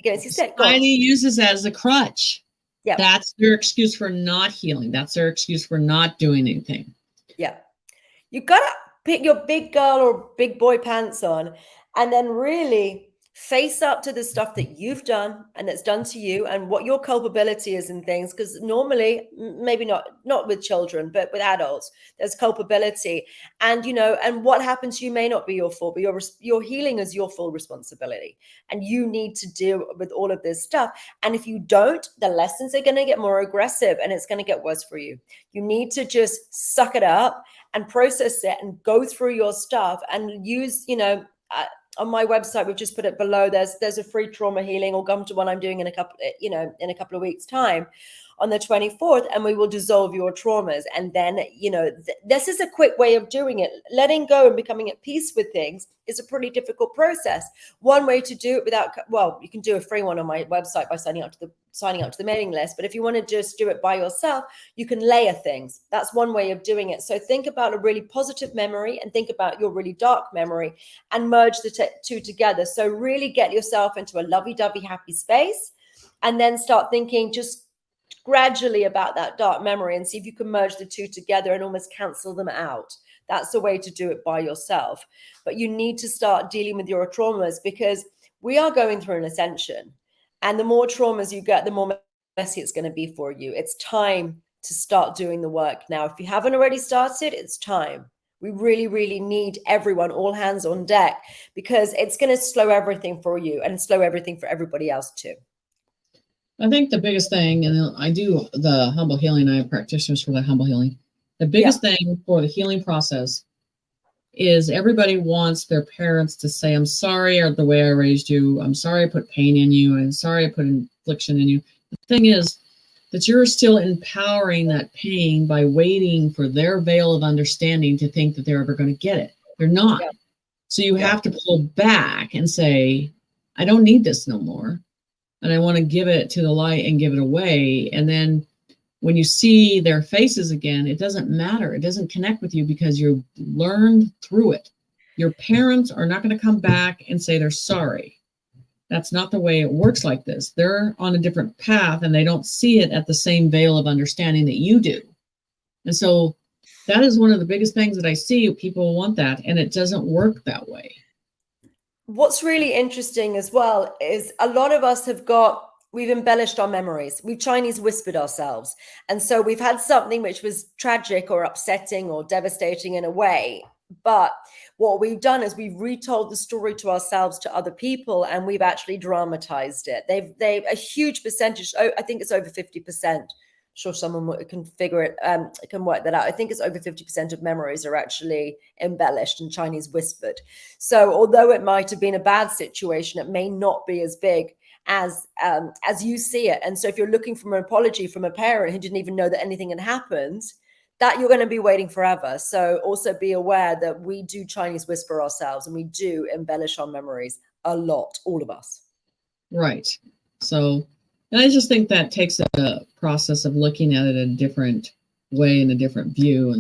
society uses it as a crutch. Yeah, that's their excuse for not healing. That's their excuse for not doing anything. Yeah, you gotta put your big girl or big boy pants on, and then really face up to the stuff that you've done and that's done to you, and what your culpability is in things, because normally, maybe not with children, but with adults, there's culpability. And and what happened to you may not be your fault, but your healing is your full responsibility, and you need to deal with all of this stuff. And if you don't, the lessons are going to get more aggressive, and it's going to get worse for you. You need to just suck it up and process it and go through your stuff and use, on my website, we've just put it below. There's a free trauma healing, or come to one I'm doing in a couple of weeks' time, on the 24th, and we will dissolve your traumas. And then, this is a quick way of doing it. Letting go and becoming at peace with things is a pretty difficult process. One way to do it you can do a free one on my website by signing up to the mailing list. But if you want to just do it by yourself, you can layer things. That's one way of doing it. So think about a really positive memory and think about your really dark memory and merge the two together. So really get yourself into a lovey-dovey happy space, and then start thinking just gradually about that dark memory, and see if you can merge the two together and almost cancel them out. That's the way to do it by yourself. But you need to start dealing with your traumas, because we are going through an ascension. And the more traumas you get, the more messy it's going to be for you. It's time to start doing the work now. If you haven't already started, it's time. We really, really need everyone, all hands on deck, because it's going to slow everything for you and slow everything for everybody else too. I think the biggest thing, and I do the humble healing, I have practitioners for the humble healing. The biggest thing for the healing process is everybody wants their parents to say, I'm sorry or the way I raised you. I'm sorry I put pain in you. I'm sorry I put infliction in you. The thing is that you're still empowering that pain by waiting for their veil of understanding to think that they're ever going to get it. They're not. Yeah. So you have to pull back and say, I don't need this no more. And I want to give it to the light and give it away. And then when you see their faces again, it doesn't matter. It doesn't connect with you because you learned through it. Your parents are not going to come back and say they're sorry. That's not the way it works like this. They're on a different path and they don't see it at the same veil of understanding that you do. And so that is one of the biggest things that I see. People want that, and it doesn't work that way. What's really interesting as well is a lot of us we've embellished our memories. We've Chinese whispered ourselves. And so we've had something which was tragic or upsetting or devastating in a way. But what we've done is we've retold the story to ourselves, to other people, and we've actually dramatized it. They've a huge percentage. I think it's over 50%. Sure, someone can figure it, can work that out. I think it's over 50% of memories are actually embellished and Chinese whispered. So although it might have been a bad situation, it may not be as big as you see it. And so if you're looking for an apology from a parent who didn't even know that anything had happened, that you're going to be waiting forever. So also be aware that we do Chinese whisper ourselves, and we do embellish our memories a lot, all of us. Right. So, and I just think that takes a process of looking at it a different way and a different view.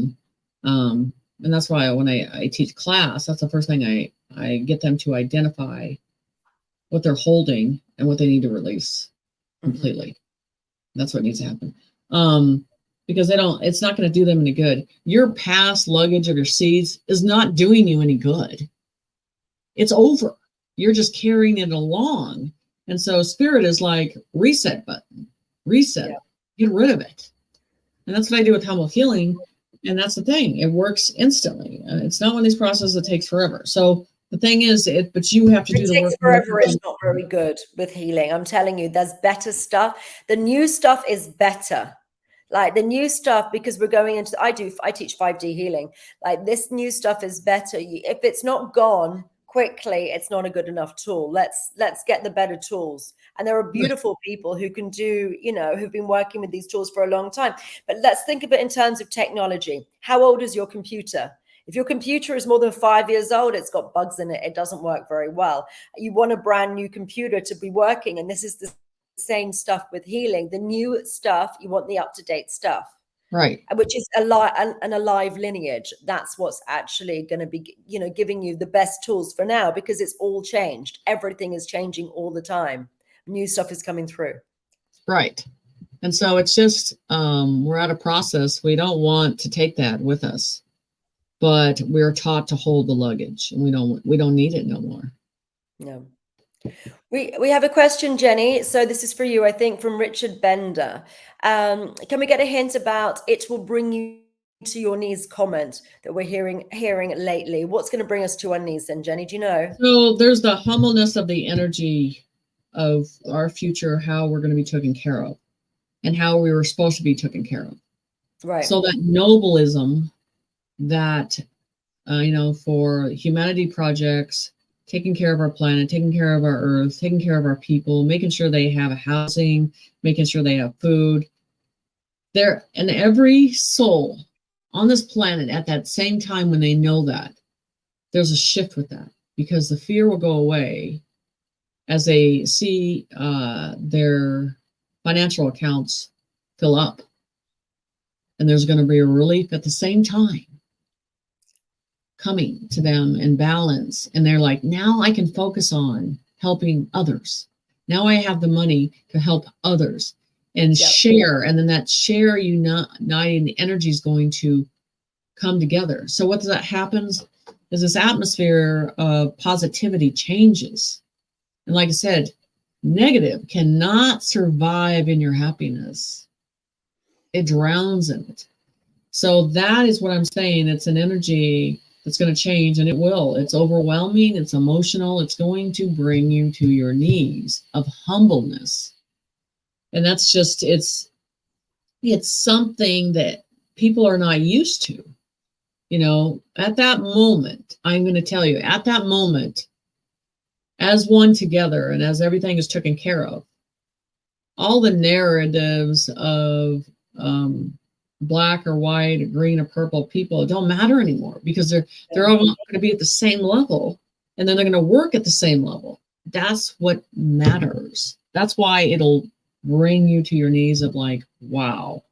And that's why when I teach class, that's the first thing I get them to identify what they're holding and what they need to release completely. That's what needs to happen. Because it's not going to do them any good. Your past luggage of your seeds is not doing you any good. It's over. You're just carrying it along. And so spirit is like reset button, reset, get rid of it. And that's what I do with humble healing. And that's the thing. It works instantly. It's not one of these processes that takes forever. So the thing is, but you have to do the work. Forever is not very good with healing. I'm telling you, there's better stuff. The new stuff is better. Like the new stuff, because we're going into, I teach 5D healing. Like this new stuff is better. If it's not gone quickly, it's not a good enough tool. Let's get the better tools. And there are beautiful people who can do, who've been working with these tools for a long time. But let's think of it in terms of technology. How old is your computer? If your computer is more than 5 years old, it's got bugs in it. It doesn't work very well. You want a brand new computer to be working. And this is the same stuff with healing. The new stuff, you want the up-to-date stuff. Right. Which is an alive lineage. That's what's actually going to be, giving you the best tools for now, because it's all changed. Everything is changing all the time. New stuff is coming through. Right. And so it's just, we're at a process. We don't want to take that with us, but we're taught to hold the luggage, and we don't need it no more. No. We have a question, Jenny. So this is for you, I think, from Richard Bender. Can we get a hint about "it will bring you to your knees" comment that we're hearing lately? What's going to bring us to our knees then, Jenny? Do you know? So there's the humbleness of the energy of our future, how we're going to be taken care of, and how we were supposed to be taken care of. Right. So that nobleism that, for humanity projects, taking care of our planet, taking care of our earth, taking care of our people, making sure they have a housing, making sure they have food. There, and every soul on this planet at that same time, when they know that, there's a shift with that, because the fear will go away as they see their financial accounts fill up. And there's going to be a relief at the same time coming to them in balance. And they're like, now I can focus on helping others. Now I have the money to help others and share. And then that share uniting the energy is going to come together. So what that happens is this atmosphere of positivity changes. And like I said, negative cannot survive in your happiness. It drowns in it. So that is what I'm saying. It's an energy that's going to change, and it will. It's overwhelming. It's emotional. It's going to bring you to your knees of humbleness. And that's just, it's something that people are not used to. At that moment, I'm going to tell you, at that moment, as one together and as everything is taken care of, all the narratives of black or white or green or purple people, it don't matter anymore, because they're all going to be at the same level, and then they're going to work at the same level. That's what matters. That's why it'll bring you to your knees of like, wow,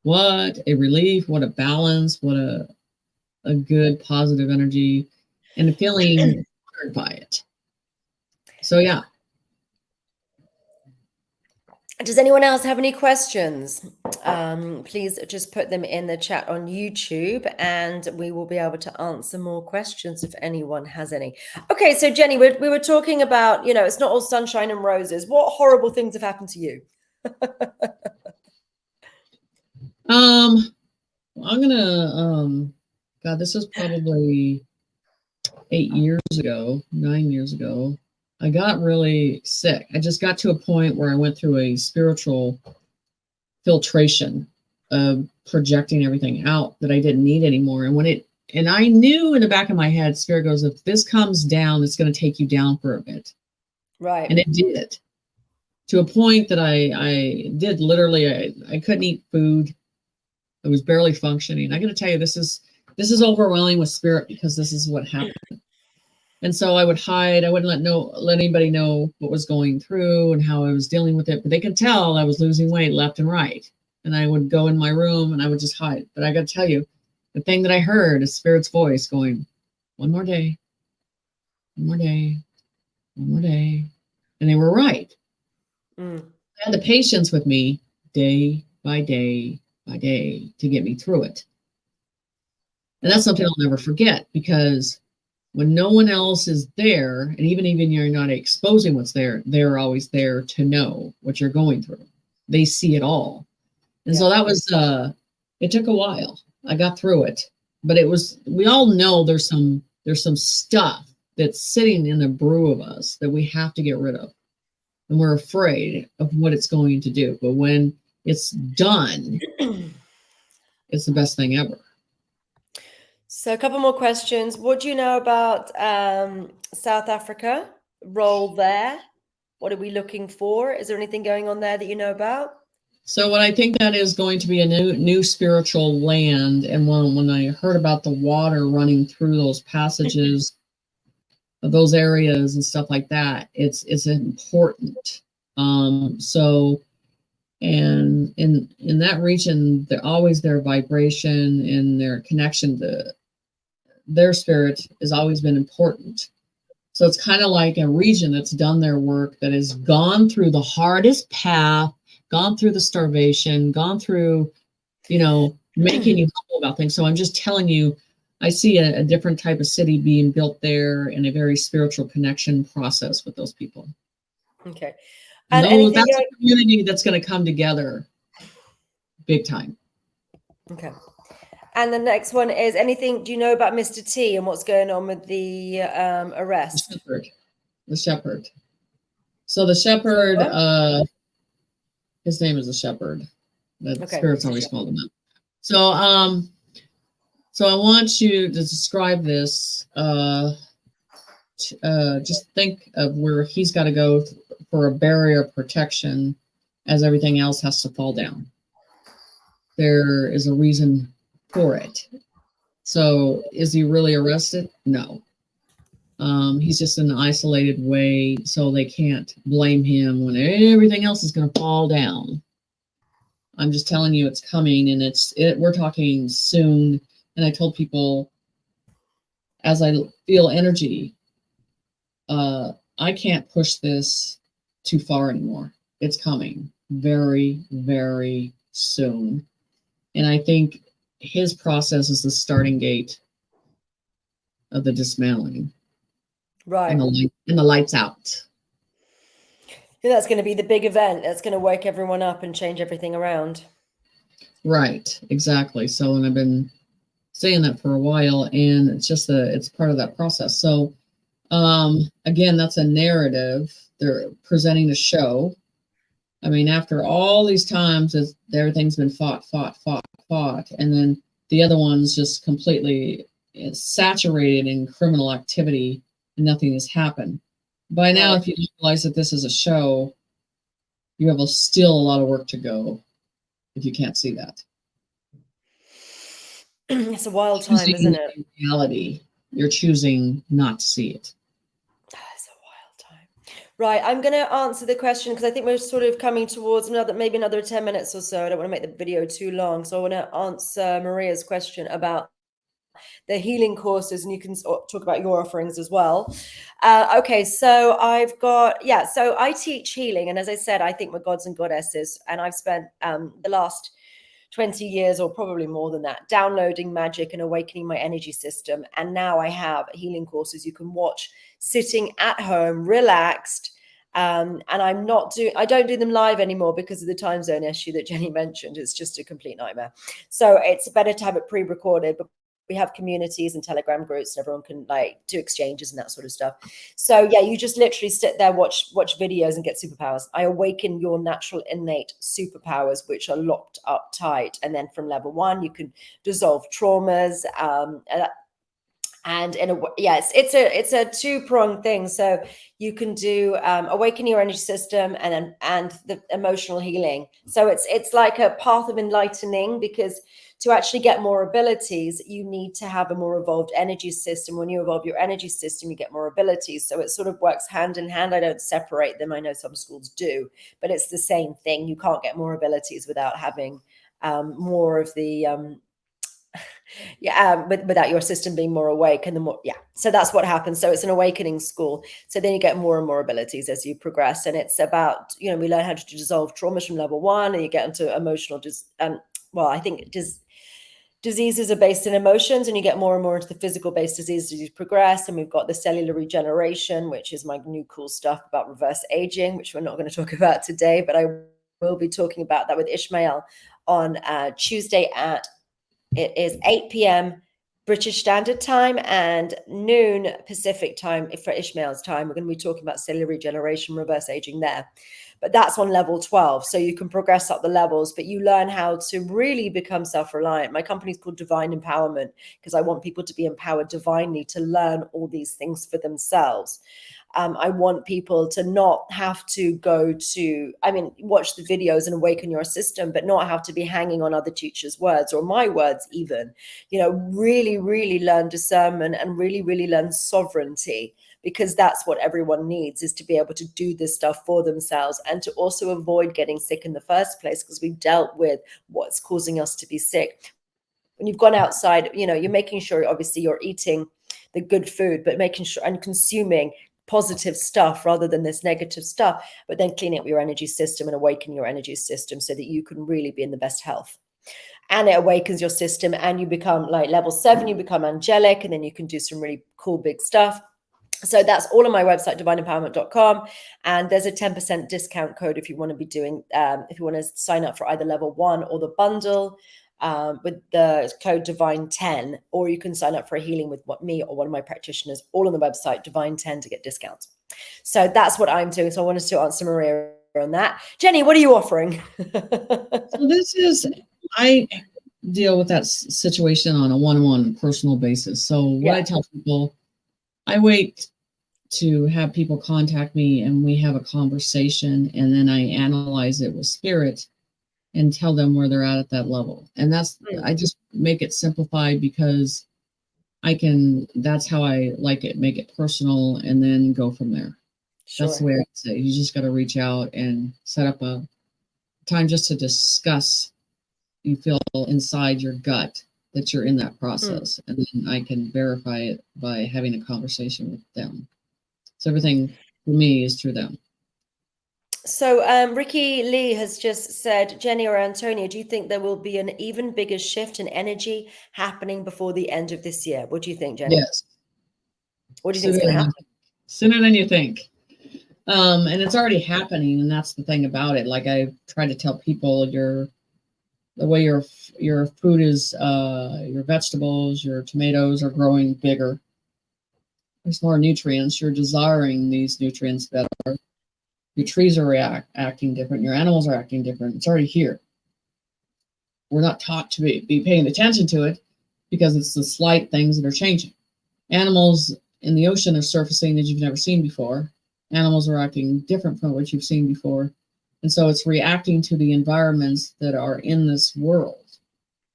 what a relief, what a balance, what a good positive energy, and feeling honored by it. So yeah. Does anyone else have any questions? Please just put them in the chat on YouTube, and we will be able to answer more questions if anyone has any. Okay, so Jenny, we were talking about, it's not all sunshine and roses. What horrible things have happened to you? I'm gonna God, this was probably 9 years ago. I got really sick. I just got to a point where I went through a spiritual filtration of projecting everything out that I didn't need anymore. And I knew in the back of my head, Spirit goes, if this comes down, it's going to take you down for a bit. Right. And it did, to a point that I did literally, I couldn't eat food. I was barely functioning. I got to tell you, this is overwhelming with Spirit, because this is what happened. And so I would hide. I wouldn't let anybody know what was going through and how I was dealing with it. But they could tell I was losing weight left and right. And I would go in my room and I would just hide. But I got to tell you, the thing that I heard is Spirit's voice going, one more day, one more day, one more day. And they were right. They had the patience with me day by day by day to get me through it. And that's something I'll never forget, because when no one else is there, and even you're not exposing what's there, they're always there to know what you're going through. They see it all. And so that was, it took a while. I got through it. But we all know there's some stuff that's sitting in the brew of us that we have to get rid of. And we're afraid of what it's going to do. But when it's done, it's the best thing ever. So a couple more questions. What do you know about South Africa? Role there? What are we looking for? Is there anything going on there that you know about? So what I think that is going to be a new spiritual land. And when I heard about the water running through those passages of those areas and stuff like that, it's important. So, and in that region, they're always their vibration and their connection to their spirit has always been important. So it's kind of like a region that's done their work, that has gone through the hardest path, gone through the starvation, gone through, making you humble about things. So I'm just telling you, I see a different type of city being built there, and a very spiritual connection process with those people. Okay. And And anything that's a community that's going to come together big time. Okay. And the next one is, anything, do you know about Mr. T and what's going on with the arrest? The shepherd. So the shepherd, his name is the shepherd. The spirits always call him that. So I want you to describe this. Just think of where he's got to go for a barrier of protection, as everything else has to fall down. There is a reason for it. So is he really arrested? No. He's just in an isolated way, so they can't blame him when everything else is going to fall down. I'm just telling you it's coming, and we're talking soon. And I told people, as I feel energy, I can't push this too far anymore. It's coming very, very soon. And I think his process is the starting gate of the dismantling. Right. And the lights out. That's going to be the big event that's going to wake everyone up and change everything around. Right, exactly. So, and I've been saying that for a while, and it's just it's part of that process. So, again, that's a narrative. They're presenting a show. I mean, after all these times, everything's been fought, and then the other one's just completely saturated in criminal activity, and nothing has happened. By now, if you realize that this is a show, you have still a lot of work to go if you can't see that. It's a wild time, isn't it? Reality, you're choosing not to see it. It's a wild time. Right, I'm going to answer the question because I think we're sort of coming towards maybe another 10 minutes or so. I don't want to make the video too long. So I want to answer Maria's question about the healing courses, and you can talk about your offerings as well. Okay, so so I teach healing, and as I said, I think we're gods and goddesses, and I've spent the last 20 years or probably more than that downloading magic and awakening my energy system. And now I have healing courses you can watch sitting at home, relaxed. And I don't do them live anymore because of the time zone issue that Jenny mentioned. It's just a complete nightmare. So it's better to have it pre-recorded, but we have communities and Telegram groups, and everyone can do exchanges and that sort of stuff. So yeah, you just literally sit there, watch videos and get superpowers. I awaken your natural innate superpowers, which are locked up tight. And then from level 1, you can dissolve traumas. And it's a two-pronged thing. So you can do awaken your energy system and the emotional healing. So it's like a path of enlightening, because to actually get more abilities, you need to have a more evolved energy system. When you evolve your energy system, you get more abilities. So it sort of works hand in hand. I don't separate them. I know some schools do, but it's the same thing. You can't get more abilities without having more of the without your system being more awake. And so that's what happens. So it's an awakening school. So then you get more and more abilities as you progress, and it's about, we learn how to dissolve traumas from level 1, and you get into emotional I think diseases are based in emotions, and you get more and more into the physical based diseases as you progress. And we've got the cellular regeneration, which is my new cool stuff about reverse aging, which we're not going to talk about today, but I will be talking about that with Ishmael on Tuesday it is 8 p.m. British Standard Time and noon Pacific Time for Ishmael's time. We're going to be talking about cellular regeneration, reverse aging there. But that's on level 12. So you can progress up the levels, but you learn how to really become self-reliant. My company is called Divine Empowerment because I want people to be empowered divinely to learn all these things for themselves. I want people to not have to watch the videos and awaken your system, but not have to be hanging on other teachers' words or my words even. Really, really learn discernment and really, really learn sovereignty, because that's what everyone needs, is to be able to do this stuff for themselves and to also avoid getting sick in the first place, because we've dealt with what's causing us to be sick. When you've gone outside, you're making sure, obviously, you're eating the good food, but making sure and consuming positive stuff rather than this negative stuff, but then cleaning up your energy system and awaken your energy system so that you can really be in the best health. and it awakens your system, and you become like level 7, you become angelic, and then you can do some really cool big stuff. So that's all on my website, divineempowerment.com. And there's a 10% discount code if you want to be doing, if you want to sign up for either level 1 or the bundle with the code Divine10, or you can sign up for a healing with me or one of my practitioners, all on the website, Divine10, to get discounts. So that's what I'm doing. So I wanted to answer Maria on that. Jenny, what are you offering? So this is, I deal with that situation on a one-on-one personal basis. So what I tell people, I wait to have people contact me and we have a conversation, and then I analyze it with spirit and tell them where they're at that level. And that's, I just make it simplified because that's how I like it, make it personal, and then go from there. Sure. That's the way I say. You just got to reach out and set up a time just to discuss. You feel inside your gut that you're in that process, and then I can verify it by having a conversation with them. So everything for me is through them. So Ricky Lee has just said, Jenny or Antonia, do you think there will be an even bigger shift in energy happening before the end of this year? What do you think, Jenny? Yes. What do you think is going to happen? Sooner than you think. And it's already happening, and that's the thing about it. Like I try to tell people, the way your food is, your vegetables, your tomatoes are growing bigger. There's more nutrients. You're desiring these nutrients better. Your trees are acting different. Your animals are acting different. It's already here. We're not taught to be paying attention to it because it's the slight things that are changing. Animals in the ocean are surfacing that you've never seen before. Animals are acting different from what you've seen before. And so it's reacting to the environments that are in this world.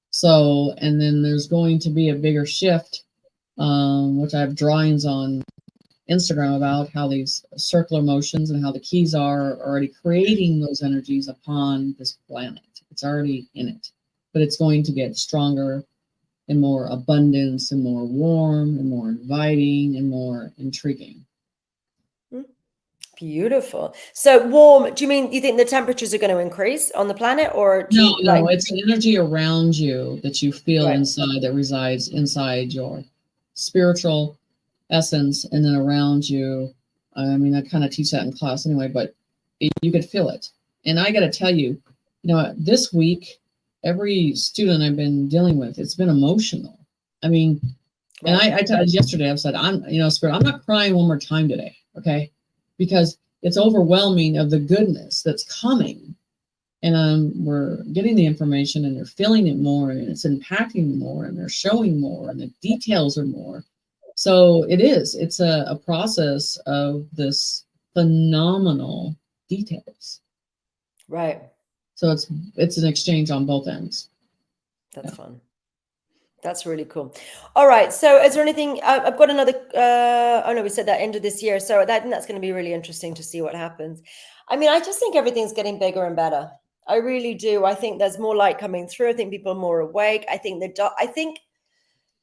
So, and then there's going to be a bigger shift, which I have drawings on Instagram about how these circular motions and how the keys are already creating those energies upon this planet. It's already in it, but it's going to get stronger and more abundance and more warm and more inviting and more intriguing. Beautiful. So warm, do you think the temperatures are going to increase on the planet, or no, it's an energy around you that you feel inside, that resides inside your spiritual essence, and then around you. I mean, I kind of teach that in class anyway, but you could feel it. And I got to tell you, this week, every student I've been dealing with, it's been emotional. I mean, and I told yesterday, I said, Spirit, I'm not crying one more time today, okay? Because it's overwhelming of the goodness that's coming. And we're getting the information, and they're feeling it more, and it's impacting more, and they're showing more, and the details are more. So it's a process of this phenomenal details. Right. So it's an exchange on both ends. That's fun. That's really cool. All right. So is there anything, I've got another, oh no, we said that end of this year. So I think that's going to be really interesting to see what happens. I mean, I just think everything's getting bigger and better. I really do. I think there's more light coming through. I think people are more awake. I think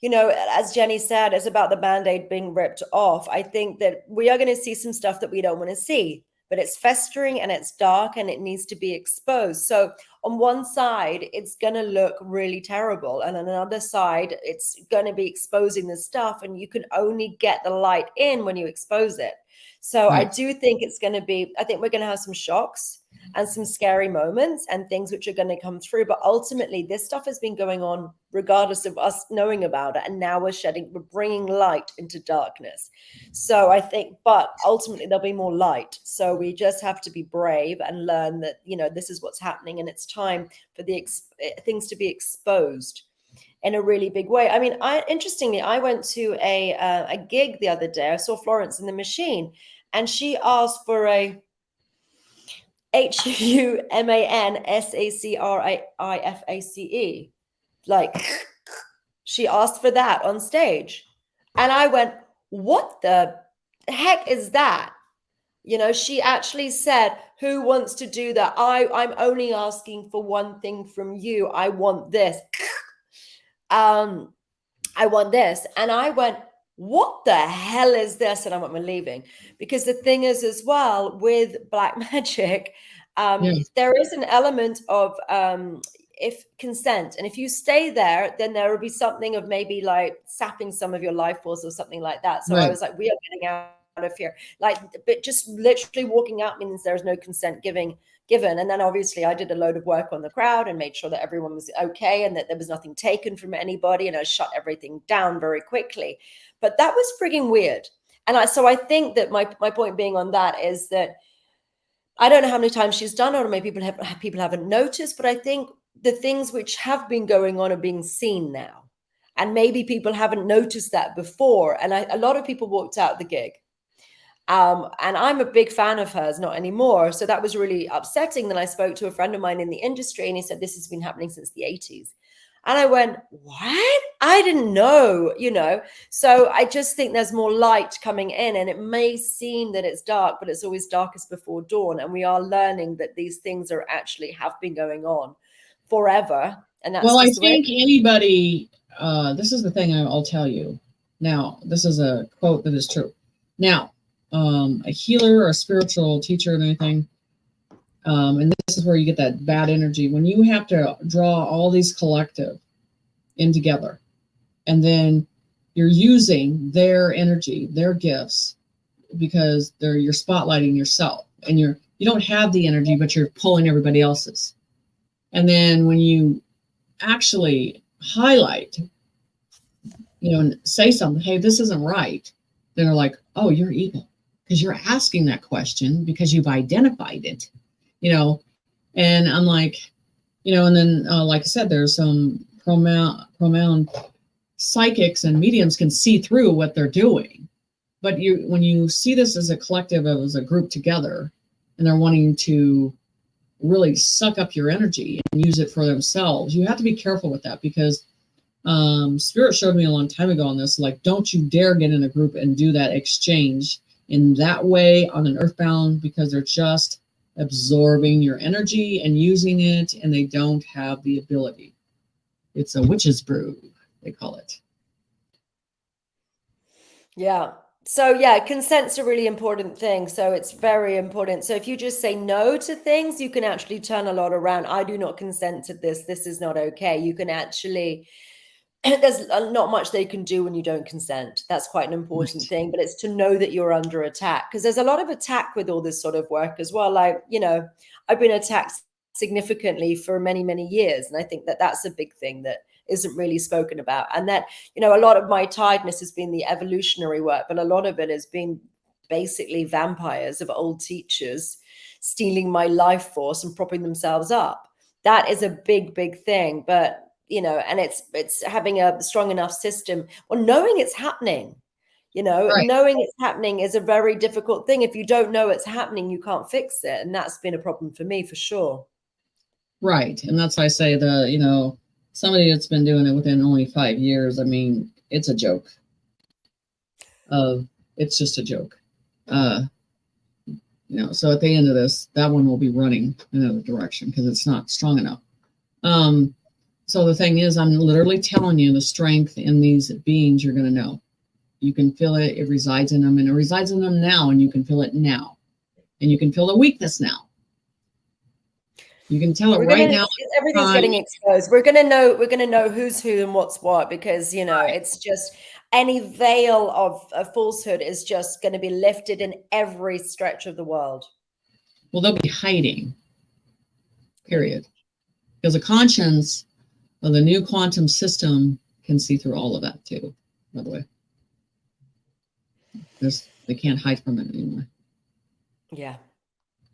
as Jenny said, it's about the Band-Aid being ripped off. I think that we are going to see some stuff that we don't want to see, but it's festering and it's dark and it needs to be exposed. So on one side, it's going to look really terrible. And on another side, it's going to be exposing the stuff, and you can only get the light in when you expose it. So I do think I think we're going to have some shocks and some scary moments and things which are going to come through. But ultimately, this stuff has been going on regardless of us knowing about it. And now we're bringing light into darkness. So I think, but ultimately there'll be more light. So we just have to be brave and learn that, this is what's happening, and it's time for the things to be exposed in a really big way. I mean, interestingly, I went to a gig the other day. I saw Florence in the Machine, and she asked for a HUMANSACRIFACE. Like, she asked for that on stage. And I went, what the heck is that? She actually said, who wants to do that? I'm only asking for one thing from you. I want this. I want this. And I went, what the hell is this? And I'm leaving, because the thing is, as well, with black magic, there is an element of if consent, and if you stay there, then there will be something of maybe like sapping some of your life force or something like that. So I was like, we are getting out of here. Like, but just literally walking out means there's no consent given. And then obviously I did a load of work on the crowd and made sure that everyone was okay and that there was nothing taken from anybody, and I shut everything down very quickly. But that was frigging weird. And so I think that my point being on that is that I don't know how many times she's done it, or maybe people haven't noticed, but I think the things which have been going on are being seen now. And maybe people haven't noticed that before. And a lot of people walked out the gig. And I'm a big fan of hers, not anymore. So that was really upsetting. Then I spoke to a friend of mine in the industry, and he said, this has been happening since the 80s. And I went, what? I didn't know, So I just think there's more light coming in, and it may seem that it's dark, but it's always darkest before dawn. And we are learning that these things are actually have been going on forever. And that's well, I just the way. think anybody, this is the thing I'll tell you. Now, this is a quote that is true. Now, a healer or a spiritual teacher or anything, and this is where you get that bad energy, when you have to draw all these collective in together, and then you're using their energy, their gifts, because you're spotlighting yourself, and you don't have the energy, but you're pulling everybody else's. And then when you actually highlight, and say something, hey, this isn't right, then they're like, oh, you're evil, because you're asking that question because you've identified it, and I'm like, and then like I said, there's some profound psychics and mediums can see through what they're doing. But when you see this as a collective, as a group together, and they're wanting to really suck up your energy and use it for themselves, you have to be careful with that, because Spirit showed me a long time ago on this, like, don't you dare get in a group and do that exchange in that way on an earthbound, because they're just absorbing your energy and using it, and they don't have the ability. It's a witch's brew, they call it. Yeah. So yeah, consent's a really important thing. So it's very important. So if you just say no to things, you can actually turn a lot around. I do not consent to this. This is not okay. You can actually, there's not much they can do when you don't consent. That's quite an important thing, but it's to know that you're under attack, because there's a lot of attack with all this sort of work as well. Like, I've been attacked significantly for many, many years. And I think that that's a big thing that isn't really spoken about. And that, a lot of my tiredness has been the evolutionary work, but a lot of it has been basically vampires of old teachers stealing my life force and propping themselves up. That is a big, big thing. But and it's having a strong enough system, or knowing it's happening, Right. knowing it's happening is a very difficult thing. If you don't know it's happening, you can't fix it. And that's been a problem for me, for sure. Right. And that's why I say somebody that's been doing it within only 5 years, I mean, it's a joke. It's just a joke. So at the end of this, that one will be running in another direction because it's not strong enough. So the thing is, I'm literally telling you the strength in these beings you're going to know. You can feel it. It resides in them, and it resides in them now, and you can feel it now. And you can feel the weakness now. You can tell it right now. Everything's getting exposed. We're gonna know who's who and what's what, because it's just any veil of falsehood is just going to be lifted in every stretch of the world. Well, they'll be hiding. Period. Because the conscience of the new quantum system can see through all of that too. By the way, they can't hide from it anymore. Yeah.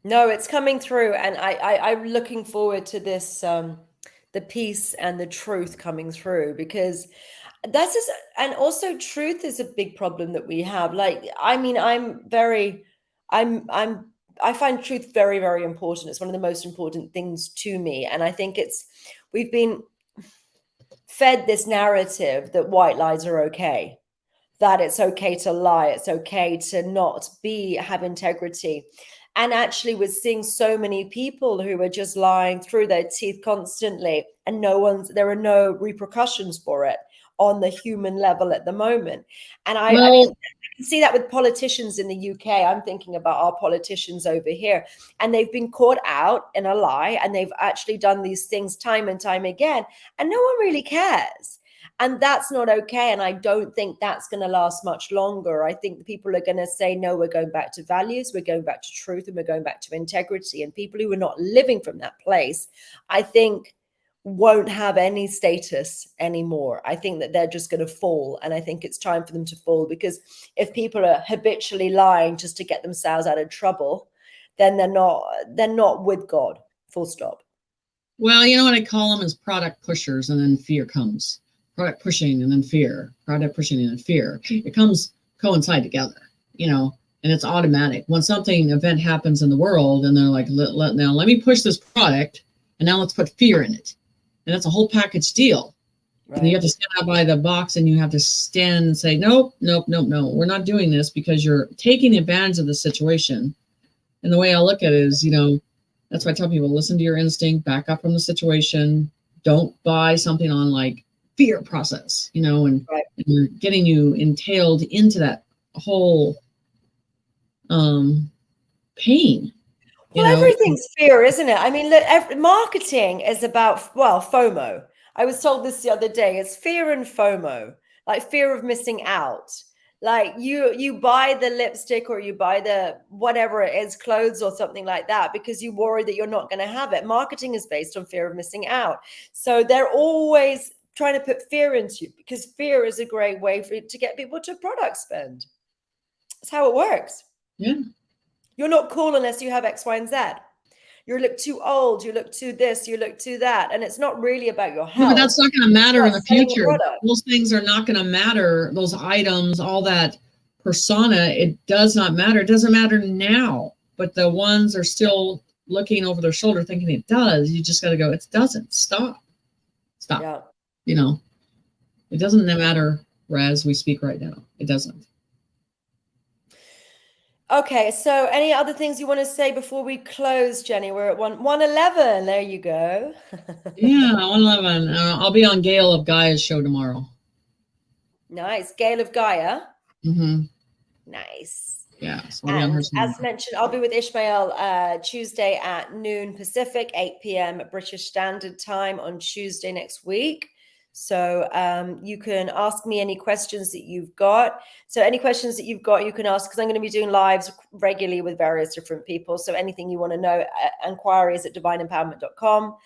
No, it's coming through, and I'm looking forward to this, the peace and the truth coming through, because and also truth is a big problem that we have. Like, I mean, I find truth very, very important. It's one of the most important things to me, and I think we've been fed this narrative that white lies are okay, that it's okay to lie, it's okay to not have integrity. And actually, we're seeing so many people who are just lying through their teeth constantly, and there are no repercussions for it. on the human level at the moment. And I Well, can see that with politicians in the UK. I'm thinking about our politicians over here, and they've been caught out in a lie, and they've actually done these things time and time again, and no one really cares. And that's not okay. And I don't think that's going to last much longer. I think people are going to say, no, we're going back to values, we're going back to truth, and we're going back to integrity. And people who are not living from that place, I think, won't have any status anymore. I think that they're just going to fall. And I think it's time for them to fall, because if people are habitually lying just to get themselves out of trouble, then they're not with God, full stop. well, you know what I call them is product pushers, and then fear comes. Product pushing and then fear. Product pushing and then fear. It comes coincide together, and it's automatic. When something event happens in the world, and they're like, now let me push this product, and now let's put fear in it, and that's a whole package deal. Right. And you have to stand out by the box, and you have to stand and say, nope, no, we're not doing this, because you're taking advantage of the situation. And the way I look at it is, that's why I tell people, listen to your instinct, back up from the situation. Don't buy something on like fear process, and you're getting you entailed into that whole pain. Well, everything's fear, isn't it? I mean, look, marketing is about, well, FOMO. I was told this the other day. It's fear and FOMO, like fear of missing out. Like you buy the lipstick, or you buy the whatever it is, clothes or something like that, because you worry that you're not going to have it. Marketing is based on fear of missing out. So they're always trying to put fear into you, because fear is a great way to get people to product spend. That's how it works. Yeah. You're not cool unless you have X, Y, and Z. You look too old, you look too this, you look too that. And it's not really about your health. Yeah, but that's not going to matter in the future. Those things are not going to matter. Those items, all that persona, it does not matter. It doesn't matter now. But the ones are still looking over their shoulder thinking it does. You just got to go, it doesn't. Stop. Yeah. It doesn't matter as we speak right now. It doesn't. Okay, so any other things you want to say before we close, Jenny? We're at 111. There you go. Yeah, 111. I'll be on Gale of Gaia's show tomorrow. Nice. Gale of Gaia. Mm-hmm. Nice. Yeah. So and as mentioned, I'll be with Ishmael Tuesday at noon Pacific, 8 p.m. British Standard Time on Tuesday next week. So you can ask me any questions that you've got. So any questions that you've got, you can ask, because I'm going to be doing lives regularly with various different people. So anything you want to know, inquiries at divineempowerment.com.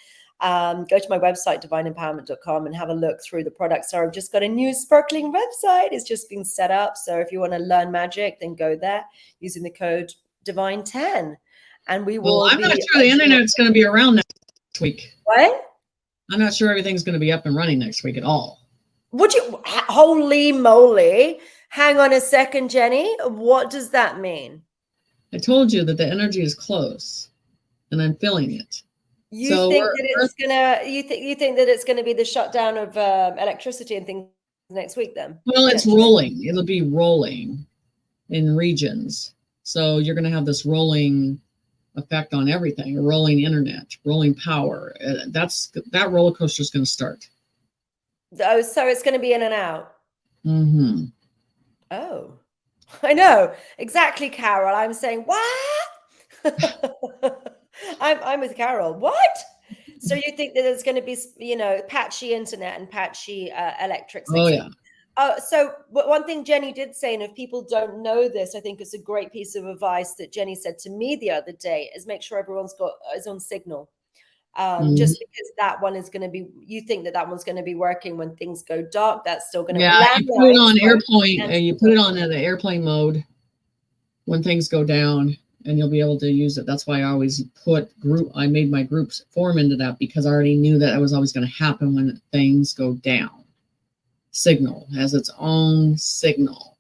Go to my website, divineempowerment.com, and have a look through the products. So I've just got a new sparkling website. It's just been set up. So if you want to learn magic, then go there using the code Divine10. And we will. Well, I'm not sure the internet's going to be around next week. What? I'm not sure everything's going to be up and running next week at all. Would you? Holy moly. Hang on a second, Jenny. What does that mean? I told you that the energy is close, and I'm feeling it. You think that it's gonna be the shutdown of electricity and things next week then? Well, it's rolling. It'll be rolling in regions. So you're going to have this rolling effect on everything, a rolling internet, rolling power. That roller coaster is going to start. Oh, so it's going to be in and out. Mm-hmm. Oh, I know exactly, Carol. I'm saying what? I'm with Carol. What? So you think that there's going to be, patchy internet and patchy electrics? Oh yeah. So one thing Jenny did say, and if people don't know this, I think it's a great piece of advice that Jenny said to me the other day, is make sure everyone's is on signal. Just because that one is going to be, you think that one's going to be working when things go dark, that's still going to. Yeah, you put it on airplane. You put it on the airplane mode when things go down, and you'll be able to use it. That's why I always I made my groups form into that, because I already knew that it was always going to happen when things go down. Signal has its own signal,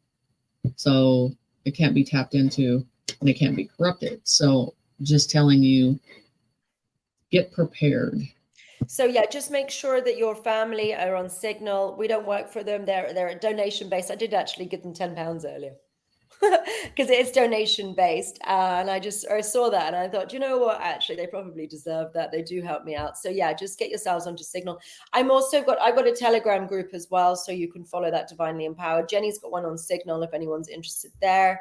so it can't be tapped into and it can't be corrupted. So just telling you, get prepared. So yeah, just make sure that your family are on signal. We don't work for them. They're donation based. I did actually give them £10 earlier. because it is donation based. And I saw that and I thought, you know what, actually they probably deserve that. They do help me out. So yeah, just get yourselves onto Signal. I've got a Telegram group as well, so you can follow that, Divinely Empowered. Jenny's got one on Signal if anyone's interested there.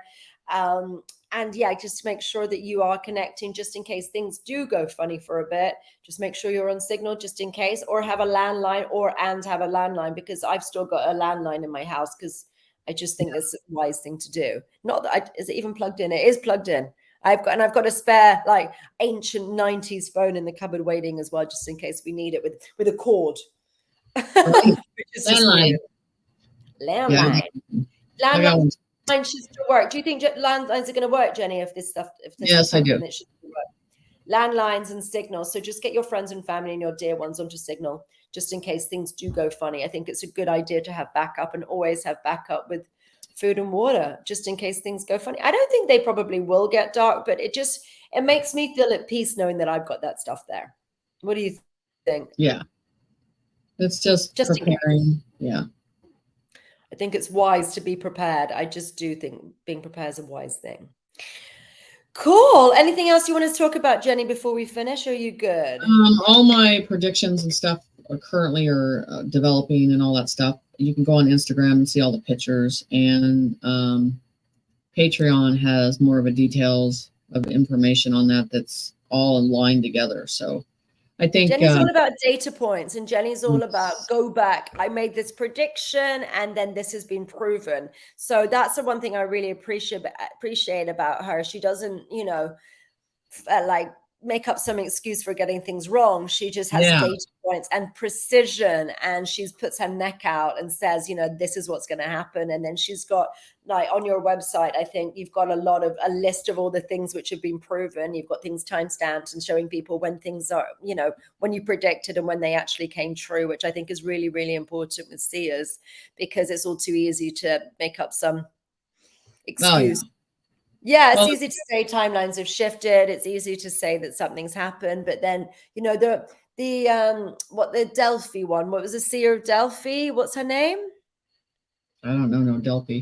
And yeah, just make sure that you are connecting, just in case things do go funny for a bit. Just make sure you're on Signal just in case, or have a landline, because I've still got a landline in my house, because I just think it's a wise thing to do. Not that is it even plugged in? It is plugged in. I've got a spare like ancient 90s phone in the cupboard waiting as well, just in case we need it with a cord. Right. Which is Landline. Landline. Yeah, Landline should still work. Do you think landlines are going to work, Jenny, if this yes, is I do. something that should work? Landlines and Signal. So just get your friends and family and your dear ones onto Signal, just in case things do go funny. I think it's a good idea to have backup, and always have backup with food and water, just in case things go funny. I don't think they probably will get dark, but it makes me feel at peace knowing that I've got that stuff there. What do you think? Yeah. It's just preparing. Yeah. I think it's wise to be prepared. I just do think being prepared is a wise thing. Cool. Anything else you want to talk about, Jenny, before we finish? Or are you good? All my predictions and stuff are currently developing and all that stuff. You can go on Instagram and see all the pictures, and Patreon has more of a details of information on that. That's all aligned together. So I think Jenny's all about data points, and Jenny's all about go back. I made this prediction and then this has been proven. So that's the one thing I really appreciate about her. She doesn't, like make up some excuse for getting things wrong. She just has data points and precision, and she puts her neck out and says, this is what's going to happen. And then she's got, like, on your website, I think you've got a list of all the things which have been proven. You've got things timestamped and showing people when things are, when you predicted and when they actually came true, which I think is really, really important with seers, because it's all too easy to make up some excuse. Oh, yeah, it's easy to say timelines have shifted. It's easy to say that something's happened, but then the Delphi one. What was the seer of Delphi? What's her name? I don't know. No, Delphi.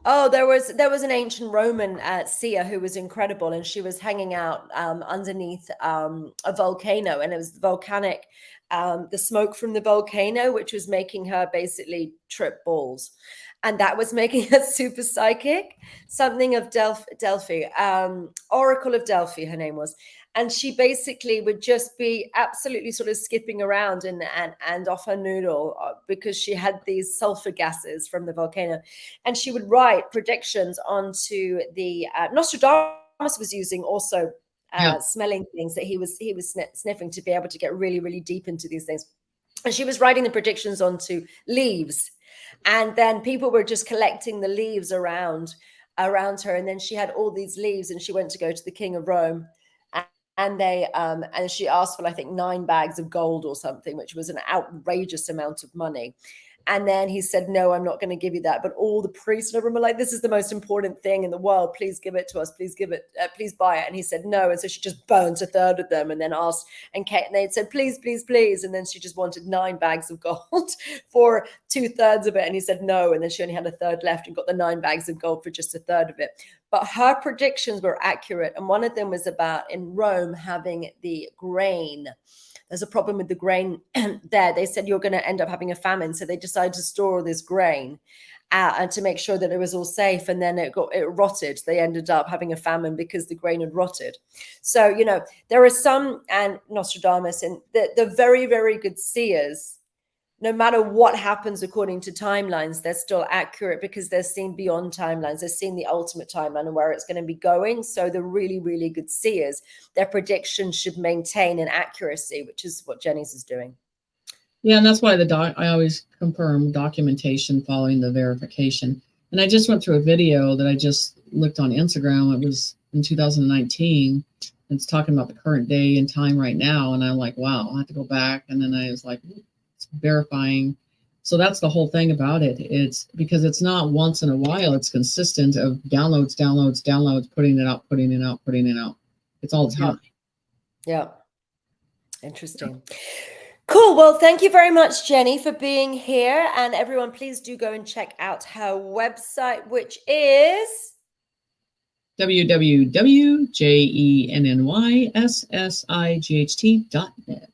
Oh, there was an ancient Roman seer who was incredible, and she was hanging out underneath a volcano, and it was volcanic, the smoke from the volcano, which was making her basically trip balls. And that was making her super psychic, something of Delphi, Oracle of Delphi, her name was. And she basically would just be absolutely sort of skipping around and off her noodle, because she had these sulfur gases from the volcano. And she would write predictions onto the Nostradamus was using also smelling things that he was sniffing to be able to get really, really deep into these things. And she was writing the predictions onto leaves. And then people were just collecting the leaves around her. And then she had all these leaves, and she went to go to the king of Rome. And she asked for, I think, 9 bags of gold or something, which was an outrageous amount of money. And then he said, no, I'm not going to give you that. But all the priests in the room were like, this is the most important thing in the world. Please give it to us. Please give it. Please buy it. And he said, no. And so she just burnt a third of them, and then asked, and they said, please, please, please. And then she just wanted 9 bags of gold for 2/3 of it. And he said, no. And then she only had a third left and got the 9 bags of gold for just a third of it. But her predictions were accurate. And one of them was about in Rome having the grain. There's a problem with the grain there. They said you're going to end up having a famine. So they decided to store all this grain and to make sure that it was all safe. And then it rotted. They ended up having a famine because the grain had rotted. So, there are some, and Nostradamus, and the very, very good seers, no matter what happens according to timelines, they're still accurate because they're seeing beyond timelines. They're seeing the ultimate timeline and where it's going to be going. So the really, really good seers, their predictions should maintain an accuracy, which is what Jenny's is doing. Yeah, and that's why I always confirm documentation following the verification. And I just went through a video that I just looked on Instagram. It was in 2019. It's talking about the current day and time right now. And I'm like, wow, I have to go back. And then I was like, verifying. So that's the whole thing about it. It's because it's not once in a while, it's consistent of downloads, putting it out. It's all the time. Yeah. Interesting. Cool. Well, thank you very much, Jenny, for being here. And everyone, please do go and check out her website, which is www.jennysssight.net.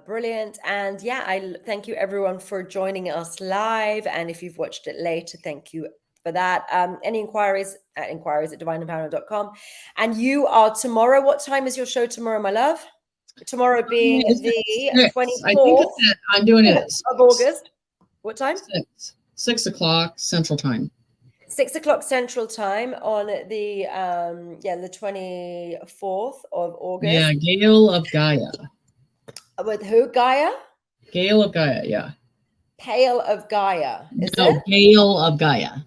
Brilliant. And yeah, I thank you everyone for joining us live. And if you've watched it later, thank you for that. Any inquiries at divineempowerment.com. And you are tomorrow. What time is your show tomorrow, my love? Tomorrow being the 24th I think I'm doing it of August. What time? 6 o'clock Central Time. 6 o'clock Central Time on the 24th of August. Yeah, Gale of Gaia. With who? Gaia? Gale of Gaia, yeah. Pale of Gaia, is No, it? Gale of Gaia.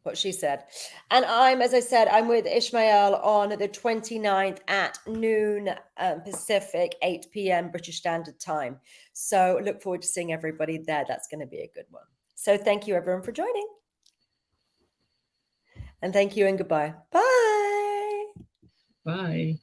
What she said. And as I said, I'm with Ishmael on the 29th at noon Pacific, 8 p.m. British Standard Time. So look forward to seeing everybody there. That's going to be a good one. So thank you everyone for joining. And thank you and goodbye. Bye. Bye.